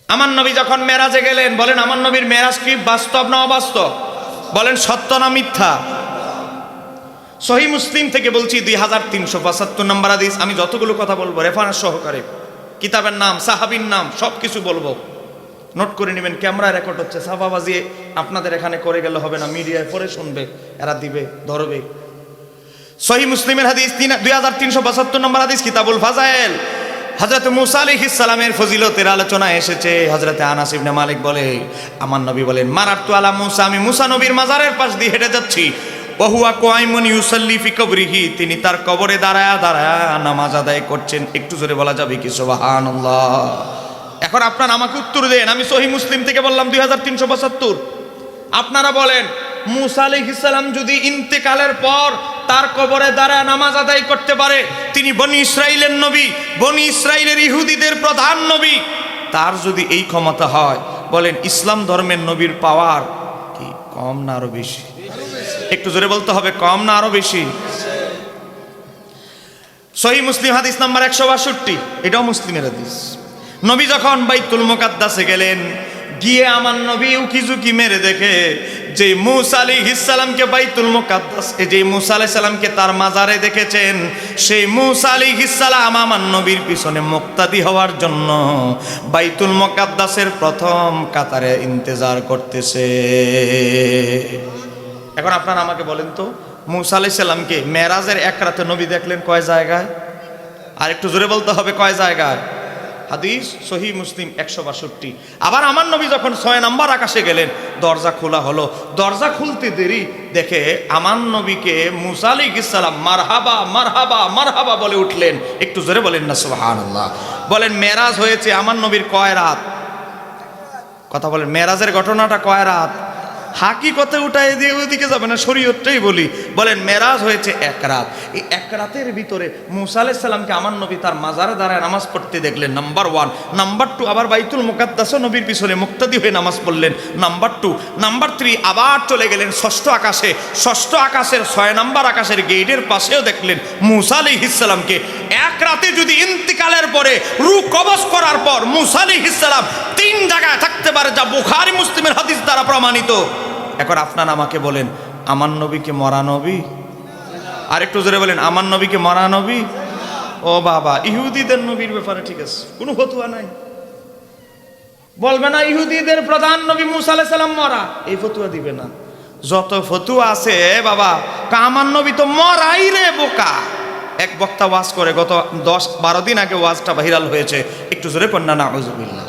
আমার নবী যখন মেরাজে গেলেন, বলেন আমার নবীর মেরাজ কি বাস্তব না অবাস্তব? বলেন সত্য না মিথ্যা? সহিহ মুসলিম থেকে বলছি 2375 নম্বর হাদিস। আমি যতগুলো কথা বলবো রেফারেন্স সহকারে, কিতাবের নাম, সাহাবীর নাম সব কিছু বলবো, নোট করে নেবেন। ক্যামেরা রেকর্ড হচ্ছে, সাহাবাবাজি আপনাদের এখানে করে গেলে হবে না, মিডিয়ায় পরে শুনবে, এরা দিবে ধরবে। সহিহ মুসলিমের হাদিস 2375 নম্বর হাদিস, কিতাবুল ফাজায়েল। হযরত মুসা আলাইহিস সালামের ফজিলতের আলোচনা এসেছে। হযরত আনাস ইবনে মালিক বলে, আমার নবী বলেন, মারাতু আলা মুসা, আমি মুসা নবীর মাজারের পাশ দিয়ে হেঁটে যাচ্ছি, ওয়া হুয়া কায়িমুন ইউসাল্লি ফি কবরিহি, তিনি তার কবরে দাঁড়ায়া দাঁড়ায়া নামাজ আদায় করছেন। একটু জোরে বলা যাবে কি সুবহানাল্লাহ? এখন আপনারা আমাকে উত্তর দেন, আমি সহিহ মুসলিম থেকে বললাম 2375, আপনারা বলেন মুসা আলাইহিস সালাম যদি ইন্তেকালের পর তার কবরে দাঁড়ায় নামাজ আদায় করতে পারে, তিনি বনি ইসরাইলের নবী, বনি ইসরাইলের ইহুদিদের প্রধান নবী, তার যদি এই ক্ষমতা হয়, বলেন ইসলাম ধর্মের নবীর পাওয়ার কি কম না আরো বেশি? একটু জোরে বলতে হবে, কম না আরো বেশি? সহিহ মুসলিম হাদিস নাম্বার 162, এটাও মুসলিমের হাদিস। নবী যখন বাইতুল মুকাদ্দাসে গেলেন, গিয়ে আমার নবী উকিঝুঁকি মেরে দেখে যে মুসা আলাইহিস সালামকে বাইতুল মুকাদ্দাস, যে মুসা আলাইহিস সালামকে তার মাজারে দেখেছেন, সেই মুসা আলাইহিস সালাম আমার নবীর পিছনে মুক্তাদি হওয়ার জন্য বাইতুল মুকাদ্দাসের প্রথম কাতারে ইন্তজার করতেছে। এখন আপনারা আমাকে বলেন তো, মুসা আলাইহিস সালামকে মেরাজের এক রাতে নবী দেখলেন কয় জায়গায়? আর একটু জোরে বলতে হবে, কয় জায়গায়? হাদিস সহিহ মুসলিম 162। আবার আমার নবী যখন 6 নম্বর আকাশে গেলেন, দরজা খোলা হলো, দরজা খুলতে দেরি দেখে আমার নবীকে মুসা আলাইহিস সালাম মারহাবা মারহাবা মারহাবা বলে উঠলেন। একটু জোরে বলেন না সুবহানাল্লাহ? বলেন মেরাজ হয়েছে আমার নবীর কয় রাত? কথা বলেন, মেরাজের ঘটনাটা কয় রাত? হাকিকতে উঠাই দিয়ে ওইদিকে যাবে না, শরীয়তটাই বলি। বলেন মেরাজ হয়েছে এক রাত। এই এক রাতের ভিতরে মুসা আলাইহিস সালামকে আমার নবী তার মাজারে দাঁড়ায় নামাজ পড়তে দেখলেন, নাম্বার 1। নাম্বার 2, আবার বাইতুল মুকাদ্দাসও নবীর পিছনে মুক্তাদি হয়ে নামাজ পড়লেন, নাম্বার 2। নাম্বার 3, আবার চলে গেলেন ষষ্ঠ আকাশে, ষষ্ঠ আকাশের 6 নম্বর আকাশের গেটের পাশেও দেখলেন মুসা আলাইহিস সালামকে। এক রাতে যদি ইন্তিকালের পরে রূহ কবজ করার পর মুসা আলাইহিস সালাম 3 জায়গায় থাকতে পারে, যা বুখারী মুসলিমের হাদিস দ্বারা প্রমাণিত। এখন আপনারা আমাকে বলেন, আমার নবীকে মরা নবী? আর একটু জোরে বলেন, আমার নবীকে মরা নবী? ও বাবা, ইহুদিদের নবীর ব্যাপারে ঠিক আছে, কোনো ফতোয়া নাই, বলবে না ইহুদিদের প্রধান নবী মুসা আলাইহিস সালাম মরা, এই ফতোয়া দিবে না। যত ফতোয়া আছে বাবা, আমার নবী তো মরাই রে বোকা। এক বক্তা ওয়াজ করে, গত 10-12 দিন আগে ওয়াজটা ভাইরাল হয়েছে, একটু জোরে পড়না নাউজুবিল্লাহ।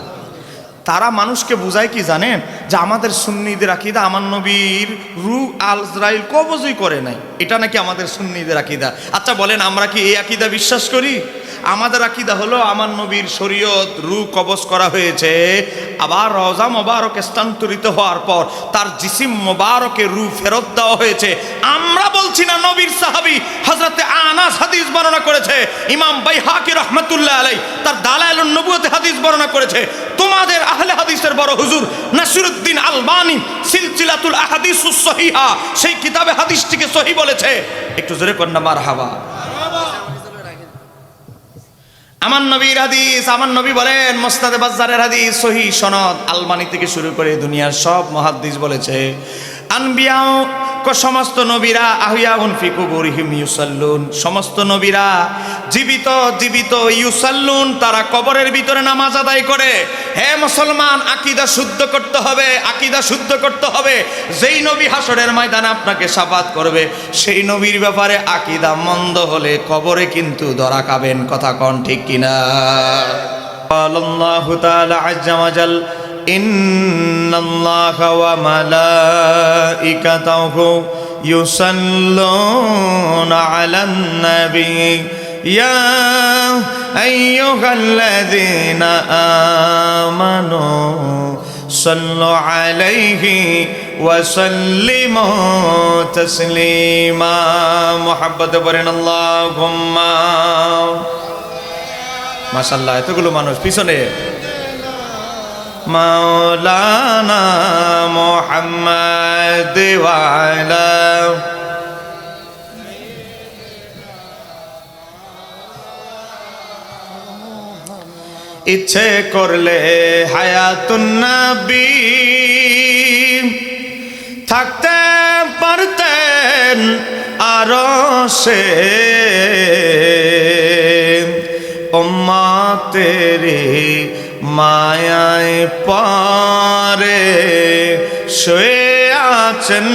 তারা মানুষকে বুঝায় কি জানেন, যে আমাদের সুন্নিদের আকীদা আমার নবীর রূহ আজরাইল কবজই করে নাই, এটা নাকি আমাদের সুন্নিদের আকীদা। আচ্ছা বলেন, আমরা কি এই আকীদা বিশ্বাস করি? আমাদের আকীদা হলো আমার নবীর শরীয়ত রূহ কবজ করা হয়েছে, আবার রওজা মোবারক স্থানান্তরিত হওয়ার পর তার জিসিম মোবারকে রূহ ফেরত দেওয়া হয়েছে। আমরা বলছি না, নবীর সাহাবী হযরতে আনাস হাদিস বর্ণনা করেছে, ইমাম বাইহাকি রাহমাতুল্লাহ আলাইহি তার দালাইলুন নবুওয়াতে হাদিস বর্ণনা করেছে। তোমাদের আহলে হাদিসের বড় হুজুর নাসিরউদ্দিন আলবানী সিলসিলাতুল আহাদিসুস সহিহা সেই কিতাবে হাদিসটিকে সহিহ বলেছে। একটু জোরে কর না মারহাবা। আমার নবীর হাদিস, আমার নবী বলেন, মুসনাদে বাজ্জারের হাদিস, সহিহ সনদ, আলবানী থেকে শুরু করে দুনিয়ার সব মুহাদ্দিস বলেছে, আনবিয়া সমস্ত নবীরা আহিয়াউন ফি কুবুরিহিম ইউসাল্লুন, সমস্ত নবীরা জীবিত জীবিত ইউসাল্লুন, তারা কবরের ভিতরে নামাজ আদায় করে। হে মুসলমান, আকীদা শুদ্ধ করতে হবে, আকীদা শুদ্ধ করতে হবে। যেই নবী হাসরের ময়দানে আপনাকে শাফাত করবে, সেই নবীর ব্যাপারে আকীদা মন্দ হলে কবরে কিন্তু ধরা খাবেন। কথা কোন ঠিক কিনা? আল্লাহু তাআলা আজ্জা ওয়া জাল, ইন্নাল্লাহা ওয়া মালাইকাতাহু ইউসাল্লুনা আলান নবী ইয়া আইয়ুহাল্লাযীনা আমানু সাল্লু আলাইহি ওয়া সাল্লিমু তাসলিমা। মুহাব্বতে পড়েন আল্লাহুম্মা। মাশাআল্লাহ, এতগুলো মানুষ পিছনে। মাওলানা মুহাম্মদ ওয়া আলা ইচ্ছে করলে হায়াতুন নবী থাকতে পারতেন আরশে, উম্মতেরি মায়ায় পরে শুয়ে আছেন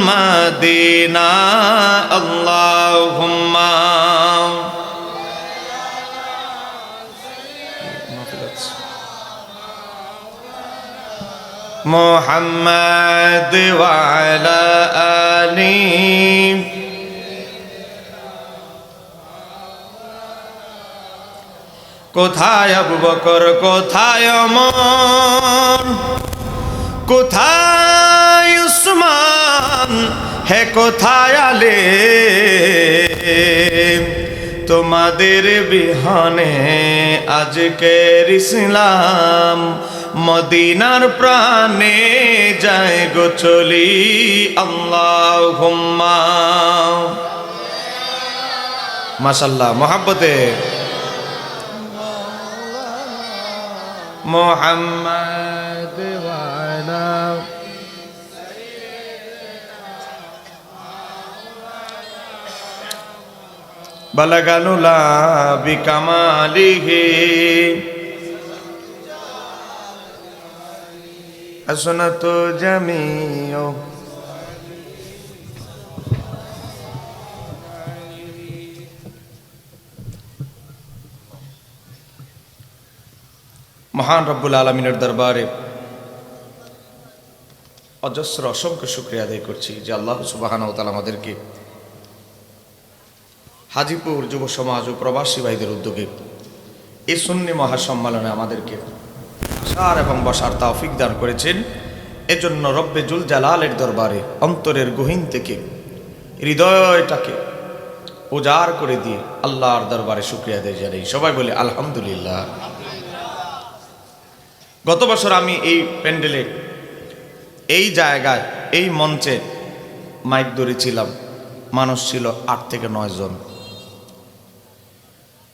মদিনা। আল্লাহুম্মা মুহাম্মাদ ওয়া আলা আলি। কোথায় আবু বকর, কোথায় ওমর, কোথায় উসমান, হে কোথায় আলী, তোমাদের বিহানে আজকের ইসলাম মদিনার প্রাণে যায় গো চলি। আল্লাহুম্মা মাশাআল্লাহ মোহাব্বতে মুহাম্মাদ ওয়া আলা বালাগানুলা বিকামালিহি হাসনাতু জামিউ। মহান রব্বুল আলমিনের দরবারে অজস্র অসংখ্য শুকরিয়া আদায় করছি যে আল্লাহ সুবহানাহু ওয়া তাআলা আমাদেরকে হাজীপুর যুব সমাজ ও প্রবাসী ভাইদের উদ্যোগে এই সুন্নি মহাসম্মেলনে আমাদেরকে আসার এবং বসার তৌফিক দান করেছেন। এজন্য রব্বে জুল জালালের দরবারে অন্তরের গহীন থেকে হৃদয়টাকে উজাড় করে দিয়ে আল্লাহর দরবারে শুকরিয়া আদায় জানাই। সবাই বলে আলহামদুলিল্লাহ। গত বছর আমি এই প্যান্ডেলে, এই জায়গায়, এই মঞ্চে মাইক ধরেছিলাম, মানুষ ছিল 8 থেকে 9 জন।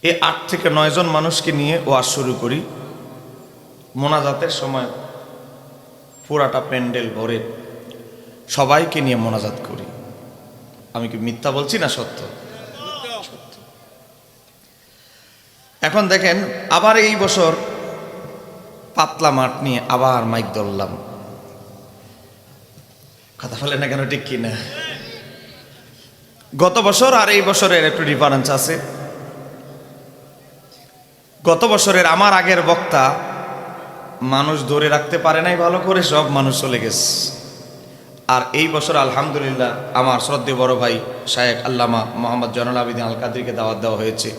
এই 8 থেকে 9 জন মানুষকে নিয়ে ওয়াজ শুরু করি। মোনাজাতের সময় পুরাটা প্যান্ডেল ভরে সবাইকে নিয়ে মোনাজাত করি। আমি কি মিথ্যা বলছি না সত্য? এখন দেখেন, আবার এই বছর পাতলা মাঠ নিয়ে আবার মাইক ধরলাম। কথা বলে না কেন, ঠিক কিনা? গত বছর আর এই বছরের একটু ডিফারেন্স আছে। গত বছরের আমার আগের বক্তা মানুষ ধরে রাখতে পারে নাই ভালো করে, সব মানুষ চলে গেছে। আর এই বছর আলহামদুলিল্লাহ আমার শ্রদ্ধেয় বড় ভাই শায়েখ আল্লামা মোহাম্মদ জয়নুল আবেদিন আল কাদরিকে দাওয়াত দেওয়া হয়েছে।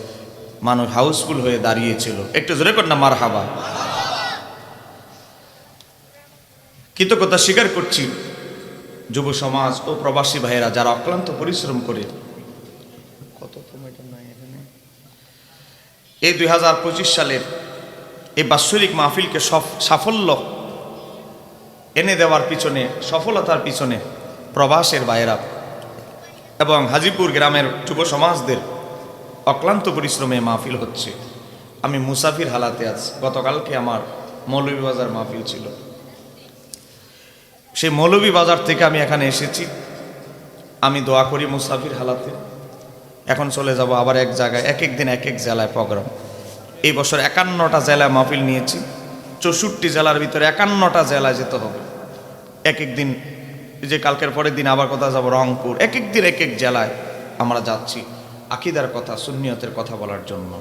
মানুষ হাউসফুল হয়ে দাঁড়িয়েছিল। একটু জোরে কর না মারহাবা। কৃতজ্ঞতা স্বীকার করছি যুব সমাজ ও প্রবাসী ভাইয়েরা যারা অক্লান্ত পরিশ্রম করে এই 2025 সালের এই বাৎসরিক মাহফিলকে সাফল্য এনে দেওয়ার পিছনে, সফলতার পিছনে প্রবাসের ভাইয়েরা এবং হাজীপুর গ্রামের যুব সমাজদের অক্লান্ত পরিশ্রমে মাহফিল হচ্ছে। আমি মুসাফির হালাতে আছি। গতকালকে আমার মৌলভীবাজার মাহফিল ছিল। সেই মৌলভীবাজার থেকে আমি এখানে এসেছি। আমি দোয়া করি মুসাফির হালাতে। এখন চলে যাব আবার এক জায়গায়, এক এক দিন এক এক জেলায় প্রোগ্রাম। এই বছর 51টা জেলায় মাহফিল নিয়েছি। 64 জেলার ভিতরে 51টা জেলায় যেতে হবে। এক এক দিন, যে কালকের পরের দিন আবার কোথাও যাব রংপুর। এক এক দিন এক এক জেলায় আমরা যাচ্ছি আকীদার কথা, সুন্নিয়তের কথা বলার জন্য।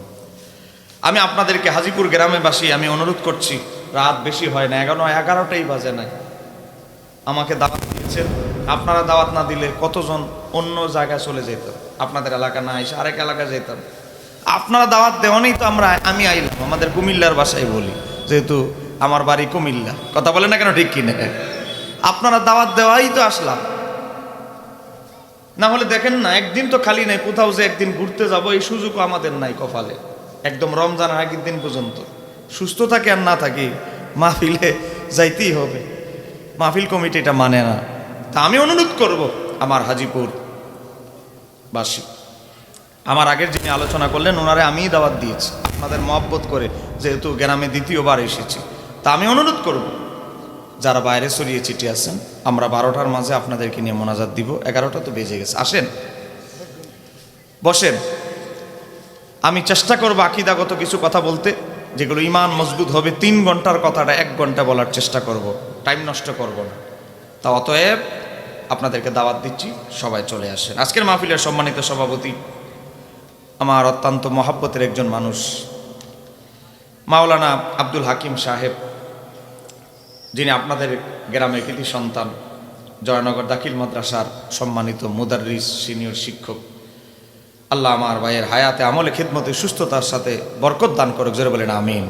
আমি আপনাদেরকে হাজীপুর গ্রামেবাসী আমি অনুরোধ করছি, রাত বেশি হয় না, 11টাই বাজে না, আমাকে দাওয়াত দিয়েছেন। আপনারা দাওয়াত না দিলে কতজন অন্য জায়গায় চলে যেত, আপনাদের এলাকা না এসে আরেক এলাকায় যেতাম। আপনারা দাওয়াত দেওয়ানেই তো আমি আইলাম। আমাদের কুমিল্লার ভাষায় বলি, যেহেতু আমার বাড়ি কুমিল্লা। কথা বলে না কেন, ঠিক কিনা? আপনারা দাওয়াত দেওয়াই তো আসলাম। না হলে দেখেন না, একদিন তো খালি নাই, কোথাও যে একদিন ঘুরতে যাব এই সুযোগও আমাদের নাই কপালে। একদম রমজানের আগের দিন পর্যন্ত সুস্থ থাকি আর না থাকি মাহফিলে যাইতেই হবে। মাহফিল কমিটি এটা মানে না। তা আমি অনুরোধ করব আমার হাজীপুর বাসী, আমার আগের যিনি আলোচনা করলেন ওনারে আমিই দাওয়াত দিয়েছি আপনাদের মহব্বত করে, যেহেতু গ্রামে দ্বিতীয়বার এসেছি। তা আমি অনুরোধ করব যারা বাইরে ছড়িয়ে ছিটিয়ে আছেন, আমরা 12টার মাঝে আপনাদেরকে নিয়ে মোনাজাত দিব। 11টা তো বেজে গেছে, আসেন বসেন। আমি চেষ্টা করব আকীদাগত কিছু কথা বলতে, যেগুলো ঈমান মজবুত হবে। 3 ঘন্টার কথাটা 1 ঘন্টা বলার চেষ্টা করব, টাইম নষ্ট করব না। তা অতএব আপনাদেরকে দাওয়াত দিচ্ছি, সবাই চলে আসেন। আজকের মাহফিলের সম্মানিত সভাপতি আমার অত্যন্ত মহাব্বতের একজন মানুষ, মাওলানা আব্দুল হাকিম সাহেব, যিনি আপনাদের গ্রামের কৃতি সন্তান, জয়নগর দাখিল মাদ্রাসার সম্মানিত মুদাররিস সিনিয়র শিক্ষক। আল্লাহ আমার ভাইয়ের হায়াতে আমলে খিদমতে সুস্থতার সাথে বরকত দান করুক, জোরে বলেন আমিন।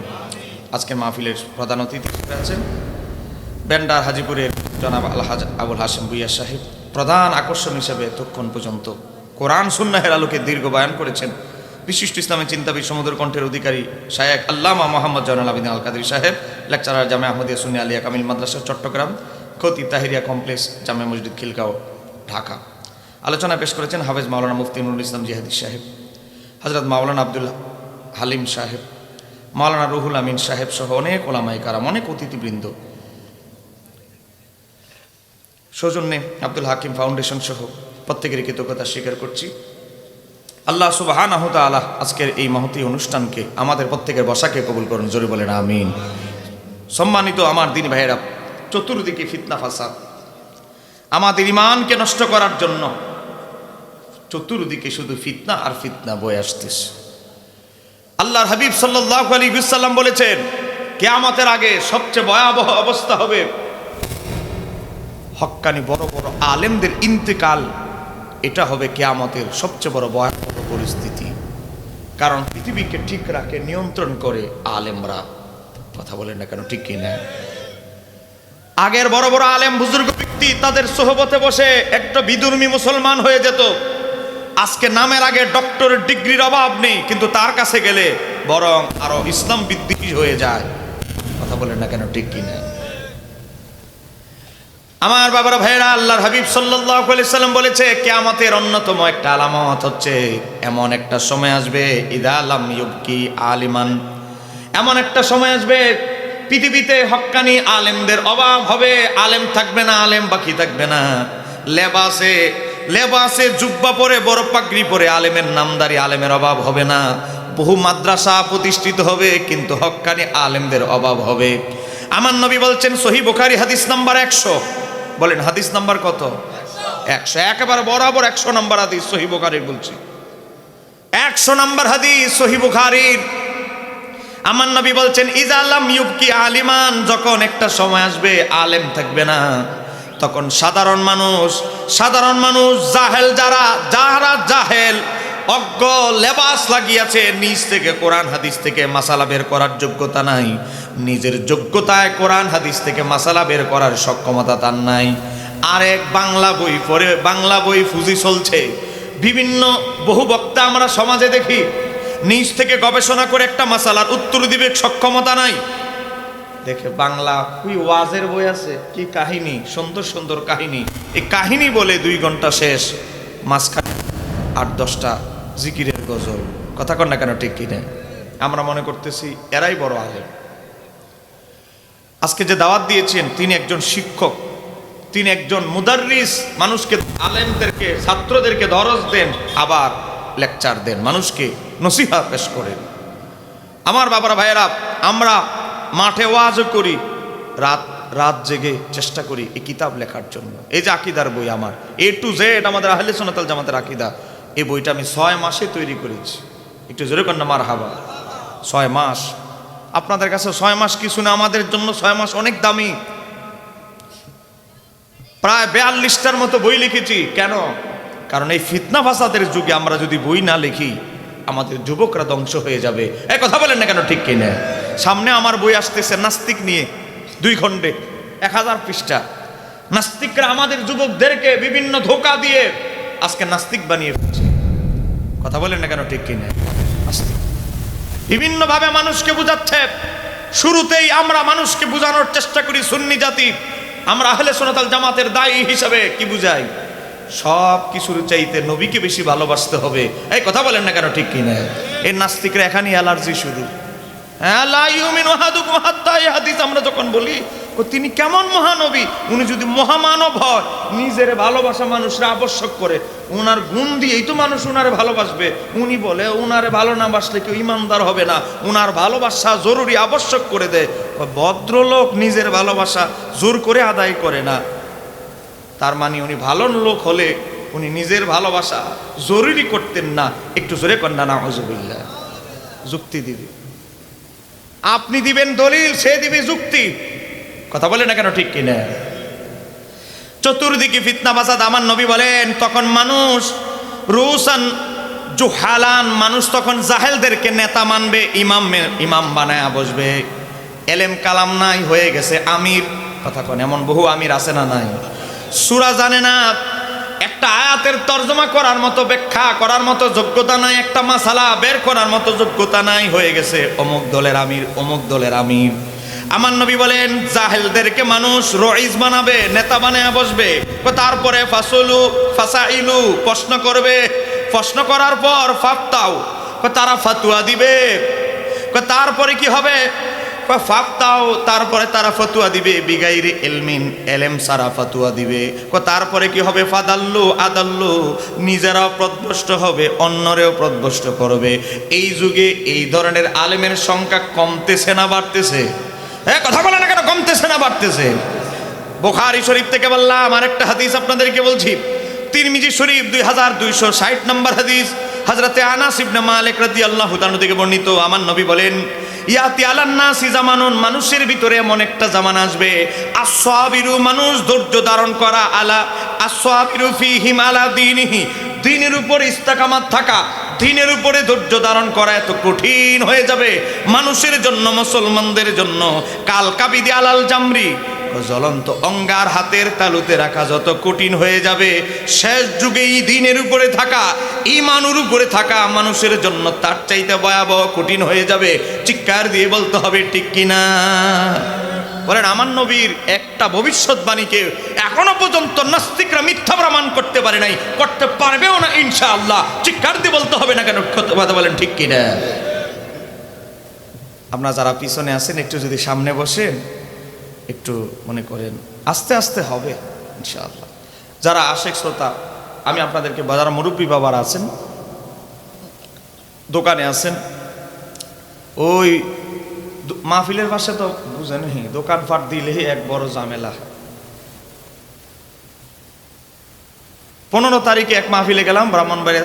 আজকের মাহফিলের প্রধান অতিথি হিসেবে আছেন বেন্ডার হাজিপুরের জনাব আলহাজ আবুল হাশেম ভূঁইয়া সাহেব। প্রধান আকর্ষণ হিসেবে এতক্ষণ পর্যন্ত কোরআন সুন্নাহের আলোকে দীর্ঘ বয়ান করেছেন বিশিষ্ট ইসলামী চিন্তাবিদ সমুদ্র কণ্ঠের অধিকারী শায়েখ আল্লামা মোহাম্মদ জয়নুল আবেদিন আল কাদরি সাহেব, লেকচারার জামে আহমদিয়া সুন্নি আলিয়া কামিল মাদ্রাসা চট্টগ্রাম, খতিব তাহিরিয়া কমপ্লেক্স, জামে মসজিদ খিলগাঁও, ঢাকা। আলোচনা পেশ করেছেন হাফেজ মাওলানা মুফতি নুরুল ইসলাম জিহাদি সাহেব, হযরত মাওলানা আব্দুল হালিম সাহেব, মাওলানা রুহুল আমিন সাহেব সহ অনেক ওলামায়ে কেরাম, অনেক অতিথিবৃন্দ। সৌজন্যে আব্দুল হাকিম ফাউন্ডেশন সহ প্রত্যেকের কৃতজ্ঞতা স্বীকার করছি। আল্লাহ সুবহানাহু ওয়া তাআলা আজকের এই মহতী অনুষ্ঠানকে আমাদের প্রত্যেকের বসাকে কবুল করুন, জোরে বলেন আমিন। সম্মানিত আমার দিনী ভাইয়েরা, চতুর্দিকে ফিতনা ফাসাদ, আমাদের ঈমানকে নষ্ট করার জন্য চতুর্দিকে শুধু ফিতনা আর ফিতনা বয়ে আসতেছে। আল্লাহর হাবিব সাল্লাল্লাহু আলাইহি ওয়াসাল্লাম বলেছেন, কিয়ামতের আগে সবচেয়ে ভয়াবহ অবস্থা হবে হক্কানি বড় বড় আলেমদের ইন্তেকাল। এটা হবে কিয়ামতের সবচেয়ে বড় ভয়াবহ পরিস্থিতি। কারণ পৃথিবীকে ঠিক রাখে, নিয়ন্ত্রণ করে আলেমরা। কথা বলেন না কেন, ঠিক কি না? আগের বড় বড় আলেম বুজুর্গ ব্যক্তি তাদের সোহবতে বসে একটা বিধর্মী মুসলমান হয়ে যেত। আজকে নামের আগে ডক্টরের ডিগ্রির অভাব নেই, কিন্তু তার কাছে গেলে বরং আরো ইসলাম বিদ্বেষী হয়ে যায়। কথা বলেন না কেন, ঠিক কি না? আমার বাবারা ভাইরা, আল্লাহর হাবিব সাল্লাল্লাহু আলাইহি সাল্লাম বলেছে, কিয়ামতের অন্যতম একটা আলামত হচ্ছে এমন একটা সময় আসবে, ইদা লাম ইউবকি আলিমান, এমন একটা সময় আসবে পৃথিবীতে হক্কানি আলেমদের অভাব হবে। আলেম থাকবে না, আলেম বাকি থাকবে না। লেবাসে জুব্বা পরে, বড় পাগড়ি পরে আলেমের নামদারি আলেমের অভাব হবে না। বহু মাদ্রাসা প্রতিষ্ঠিত হবে, কিন্তু হক্কানি আলেমদের অভাব হবে। আমার নবী বলছেন, সহিহ বুখারী হাদিস নাম্বার 100। বলেন হাদিস নাম্বার কত? 100। একেবারে বরাবর 100 নাম্বার হাদিস সহিহ বুখারীর বলছি। 100 নাম্বার হাদিস সহিহ বুখারীর। আমার নবী বলছেন, ইজা লাম ইউবকি আলিমান, যখন একটা সময় আসবে আলেম থাকবে না, তখন সাধারণ মানুষ জাহেল, যারা জাহেল অজ্ঞ, লেবাস লাগিয়েছে, নিজ থেকে কোরআন হাদিস থেকে মাসালা বের করার যোগ্যতা নাই, নিজের যোগ্যতায় কোরআন হাদিস থেকে মাসালা বের করার সক্ষমতা তার নাই। আরেক বাংলা বই পড়ে, বাংলা বই ফুজি চলছে। বিভিন্ন বহু বক্তা আমরা সমাজে দেখি, নিজ থেকে গবেষণা করে একটা মাসালার উত্তর দিবে সক্ষমতা নাই। দেখে বাংলা ওই ওয়াজের বই আছে, কি কাহিনী, সুন্দর সুন্দর কাহিনী। এই কাহিনী বলে 2 ঘন্টা শেষ, মাঝখানে 8-10টা জিকিরের গজল। কথা কন না কেন, ঠিক কিনা? আমরা মনে করতেছি এরাই বড় আলেম। আজকে যে দাওয়াত দিয়েছেন, তিনি একজন শিক্ষক, তিনি একজন মুদাররিস, মানুষকে, আলেমদেরকে, ছাত্রদেরকে দরস দেন, আবার লেকচার দেন, মানুষকে নসিহত পেশ করেন। আমার বাবারা ভাইয়েরা, আমরা মাঠে ওয়াজও করি, রাত জেগে চেষ্টা করি এই কিতাব লেখার জন্য। এই যে আকীদার বই আমার A to Z, আমাদের আহলে সুন্নাত ওয়াল জামাতের আকীদা, এই বইটা আমি 6 মাসে তৈরি করেছি। একটু জোরে কর না মারহাবা। 6 মাস। আপনাদের কাছে 6 মাস কিছু না, আমাদের জন্য 6 মাস অনেক দামি। প্রায় 42টার মতো বই লিখেছি। কেন? কারণ এই ফিতনা ফাসাদের যুগে আমরা যদি বই না লিখি, আমাদের যুবকরা ধ্বংস হয়ে যাবে। এই কথা বলেন না কেন, ঠিক কিনা? সামনে আমার বই আসতেছে নাস্তিক নিয়ে, 2 খণ্ডে 1000 পৃষ্ঠা। নাস্তিকরা আমাদের যুবকদেরকে বিভিন্ন ধোঁকা দিয়ে আজকে নাস্তিক বানিয়ে ফেলছে। কথা বলেন না কেন, ঠিক কিনা? নাস্তিক বিভিন্নভাবে মানুষকে বুঝাচ্ছে। শুরুতেই আমরা মানুষকে বোঝানোর চেষ্টা করি, সুন্নি জাতি, আমরা আহলে সুন্নাত ওয়াল জামাতের দায়ী হিসাবে কি বুঝাই? সব কিছুর চাইতে নবীকে বেশি ভালোবাসতে হবে। এই কথা বলেন না কেন, ঠিক কিনা? এর নাস্তিকরা এখানে অ্যালার্জি শুরু। আমরা যখন বলি তিনি কেমন মহানবী, উনি যদি মহামানব হয়, নিজের ভালোবাসা মানুষরা আবশ্যক করে, উনার গুণ দিয়েই তো মানুষ উনারে ভালোবাসবে। উনি বলে উনারে ভালো না বাসলে কেউ ইমানদার হবে না, উনার ভালোবাসা জরুরি, আবশ্যক করে দেয়। ভদ্রলোক নিজের ভালোবাসা জোর করে আদায় করে না, তার মানে উনি ভালো লোক হলে উনি নিজের ভালোবাসা জরুরি করতেন না। একটু জোরে কন্যা নাউজুবিল্লাহ। যুক্তি দিবে, আপনি দিবেন দলিল, সে দিবে যুক্তি। কথা বলে না কেন, ঠিক কিনা? চতুর্দিকে ফিতনা ফাসাদ। আমার নবী বলেন তখন মানুষ রুসান জুহালান, মানুষ তখন জাহেলদেরকে নেতা মানবে, ইমাম বানায় বসবে। এলেম কালাম নাই, হয়ে গেছে আমির। কথা কন, এমন বহু আমির আছে না নাই? সূরা জানে না, একটা আয়াতের তর্জমা করার মতো, ব্যাখ্যা করার মতো যোগ্যতা নাই, একটা মাসালা বের করার মতো যোগ্যতা নাই, হয়ে গেছে অমুক দলের আমির, অমুক দলের আমির। আমার নবী বলেন জাহেলদেরকে মানুষ রইস বানাবে, নেতা বানায় বসবে। তারপরে ফাসাইলু, প্রশ্ন করবে, প্রশ্ন করার পর ফাফতাও, তারা ফাতুয়া দিবে। তারপরে কি হবে? ফাফতাও, তারপরে তারা ফতুয়া দিবে, বিগাইরে এলমিন, এলেম সারা ফতুয়া দিবে। তারপরে কি হবে? ফাদাল্লু আদাল্লু, নিজেরাও প্রদ্ভষ্ট হবে, অন্যরেও প্রদ্ভষ্ট করবে। এই যুগে এই ধরনের আলেমের সংখ্যা কমতেছে না বাড়তেছে? হ্যাঁ, কথা বলে না কেন, কমতেছে না বাড়তেছে? বুখারী শরীফ থেকে বললাম, আরেকটা হাদিস আপনাদেরকে বলছি। তিরমিজি শরীফ 2260 নম্বর হাদিস, হযরতে আনাস ইবনে মালিক রাদিয়াল্লাহু তাআলা থেকে বর্ণিত। আমার নবী বলেন ইয়াতি আলান নাসি জামানুন, মানুষের ভিতরে এমন একটা জামান আসবে, আসসাবিরু, মানুষ ধৈর্য ধারণ করা, আলা আসসাবিরু ফিহিম আলা দীনিহি, দ্বীনের উপর ইস্তেকামাত থাকা, দ্বীনের উপরে ধৈর্য ধারণ করা এত কঠিন হয়ে যাবে মানুষের জন্য, মুসলমানদের জন্য। কাল কাবিদি আলাল জামরি, জ্বলন্ত অঙ্গার হাতের তালুতে রাখা যত কঠিন হয়ে যাবে, শেষ যুগে এই দ্বীনের উপরে থাকা, ঈমানের উপরে থাকা মানুষের জন্য তার চাইতে ভয়াবহ কঠিন হয়ে যাবে। চিৎকার দিয়ে বলতে হবে ঠিক কিনা? বলেন, আমার নবীর একটা ভবিষ্যৎবাণীকে এখনো পর্যন্ত নাস্তিকরা মিথ্যা প্রমাণ করতে পারে নাই, করতে পারবেও না ইনশাআল্লাহ। চিৎকার দিয়ে বলতে হবে না কেন, কথা বলেন ঠিক কিনা? আপনারা যারা পিছনে আছেন একটু যদি সামনে বসেন, একটু মনে করেন আস্তে আস্তে হবে ইনশাআল্লাহ। যারা আশেক শ্রোতা, আমি আপনাদেরকে, যারা মুরব্বী বাবার আছেন, দোকানে আছেন, ওই মাহফিলের পাশে তো বুঝেন, দোকানপাট দিলেই এক বড় ঝামেলা। 15 তারিখে এক মাহফিলে গেলাম, ব্রাহ্মণবাড়িয়া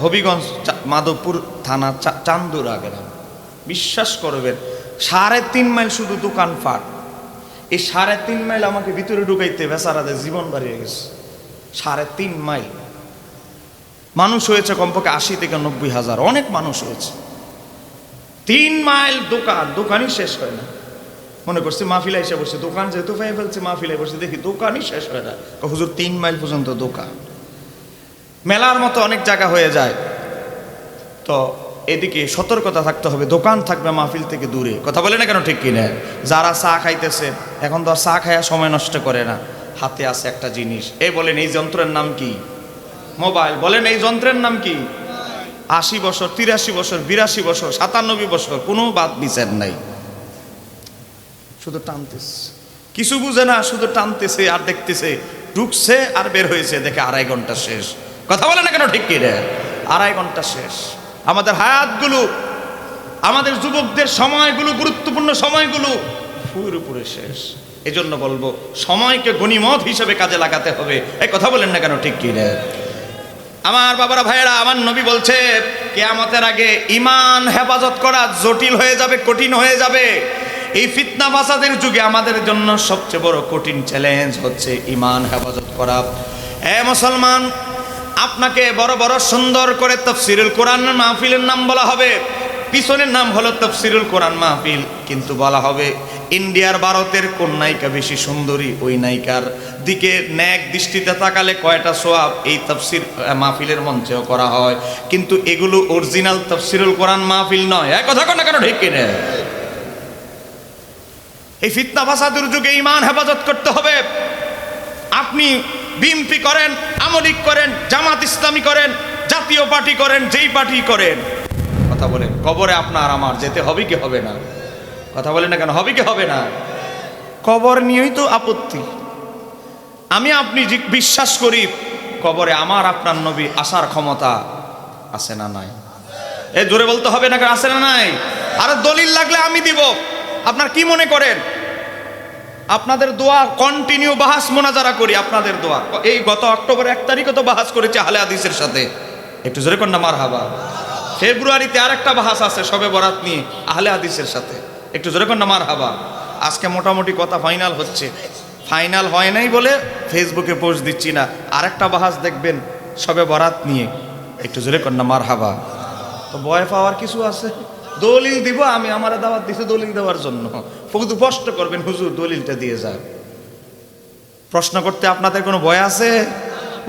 হবিগঞ্জ মাধবপুর থানা চান্দুরা গেলাম। বিশ্বাস করবেন 3.5 মাইল শুধু দোকানপাট। এই 3.5 মাইল আমাকে ভিতরে ঢুকাইতে বেচারাদের জীবন বাড়িয়ে গেছে। 3.5 মাইল মানুষ হয়েছে কমপক্ষে 80 থেকে 90 হাজার, অনেক মানুষ হয়েছে। 3 মাইল দোকান, দোকানই শেষ হয় না। মনে করছি মাহফিলে এসে বসে, দোকান যেহেতু পেয়ে ফেলছে, মাহফিলে বসে দেখি দোকানই শেষ হয় না। হুজুর 3 মাইল পর্যন্ত দোকান। মেলার মতো অনেক জায়গা হয়ে যায়। তো এদিকে সতর্কতা থাকতে হবে, দোকান থাকবে মাহফিল থেকে দূরে। কথা বলে না কেন, ঠিক কিনা? যারা চা খাইতেছে, এখন তো আর চা খাইয়া সময় নষ্ট করে না, হাতে আছে একটা জিনিস। এই বলেন এই যন্ত্রের নাম কি? মোবাইল। বলেন এই যন্ত্রের নাম কি? 80 বছর, 83 বছর, 82 বছর, 97 বছর, কোনো বাদ বিচার নাই, শুধু টানতেছে। কিছু বুঝে না, শুধু টানতেছে আর দেখতেছে। ঢুকছে আর বের হয়েছে, দেখে 2.5 ঘন্টা শেষ। কথা বলে না কেন, ঠিক কি রে? 2.5 ঘন্টা শেষ। আমাদের হায়াতগুলো, আমাদের যুবকদের সময়গুলো, গুরুত্বপূর্ণ সময়গুলো ফুয়ের উপরে শেষ। এই জন্য বলবো সময়কে গনিমত হিসেবে কাজে লাগাতে হবে। এই কথা বলেন না কেন, ঠিক কি রে? আমার বাবারা, ভাইয়েরা, আমার নবী বলছে কিয়ামতের আগে ঈমান হেফাজত করা জটিল হয়ে যাবে, কঠিন হয়ে যাবে। এই ফিতনা ফাসাদের যুগে আমাদের জন্য সবচেয়ে বড় কঠিন চ্যালেঞ্জ হচ্ছে ঈমান হেফাজত করা। এ মুসলমান, আপনাকে বড় বড় সুন্দর করে তাফসীরুল কোরআন মাহফিলের নাম বলা হবে, পিছনের নাম হলো তাফসীরুল কোরআন মাহফিল, কিন্তু বলা হবে ইন্ডিয়ার, ভারতের কোন নায়িকা বেশি সুন্দরী, ওই নায়িকার দিকে নেক দৃষ্টিতে তাকালে কয়টা সওয়াব এই তাফসীর মাহফিলের মঞ্চেও করা হয়। কিন্তু এগুলো অরিজিনাল তাফসীরুল কোরআন মাহফিল নয়। এক কথা কোন না কেন, ঠিক কিনা? এই ফিতনা ফাসাদের যুগে ঈমান হেফাজত করতে হবে। আপনি বিএনপি করেন, আওয়ামী লীগ করেন, জামাত ইসলামী করেন, জাতীয় পার্টি করেন, যেই পার্টি করেন, কথা বলেন, কবরে আপনার আমার যেতে হবে কি হবে না? কথা বলেন না কেন, হবে কি হবে না? কবর নিয়েই তো আপত্তি। আমি আপনি বিশ্বাস করি কবরে আমার আপনার নবী আসার ক্ষমতা আছে না নাই? এই জোরে বলতে হবে না, আছে না নাই? আর দলিল লাগলে আমি দিব। আপনার কি মনে করেন? আপনাদের দোয়া কন্টিনিউ বাহাস মোনাজারা করি, আপনাদের দোয়া। এই গত অক্টোবর 1 তারিখে তো বাহাস করেছি আহলে হাদিসের সাথে, একটু জোরে কর না মারহাবা। ফেব্রুয়ারিতে আরেকটা বাহাস আছে শবে বরাত নিয়ে আহলে হাদিসের সাথে, একটু জোরে কর না মারহাবা। আজকে মোটামুটি কথা ফাইনাল হচ্ছে, ফাইনাল হয় নাই বলে ফেসবুকে পোস্ট দিচ্ছি না। আরেকটা বাহাস দেখবেন শবে বরাত নিয়ে, একটু জোরে কর না মারহাবা। তো ভয় পাওয়ার কিছু আছে? দলিল দিব আমি, আমার দাওয়াত দিছে দলিল দেওয়ার জন্য, শুধু প্রশ্ন করবেন হুজুর দলিলটা দিয়ে যান। প্রশ্ন করতে আপনাদের কোনো ভয় আছে?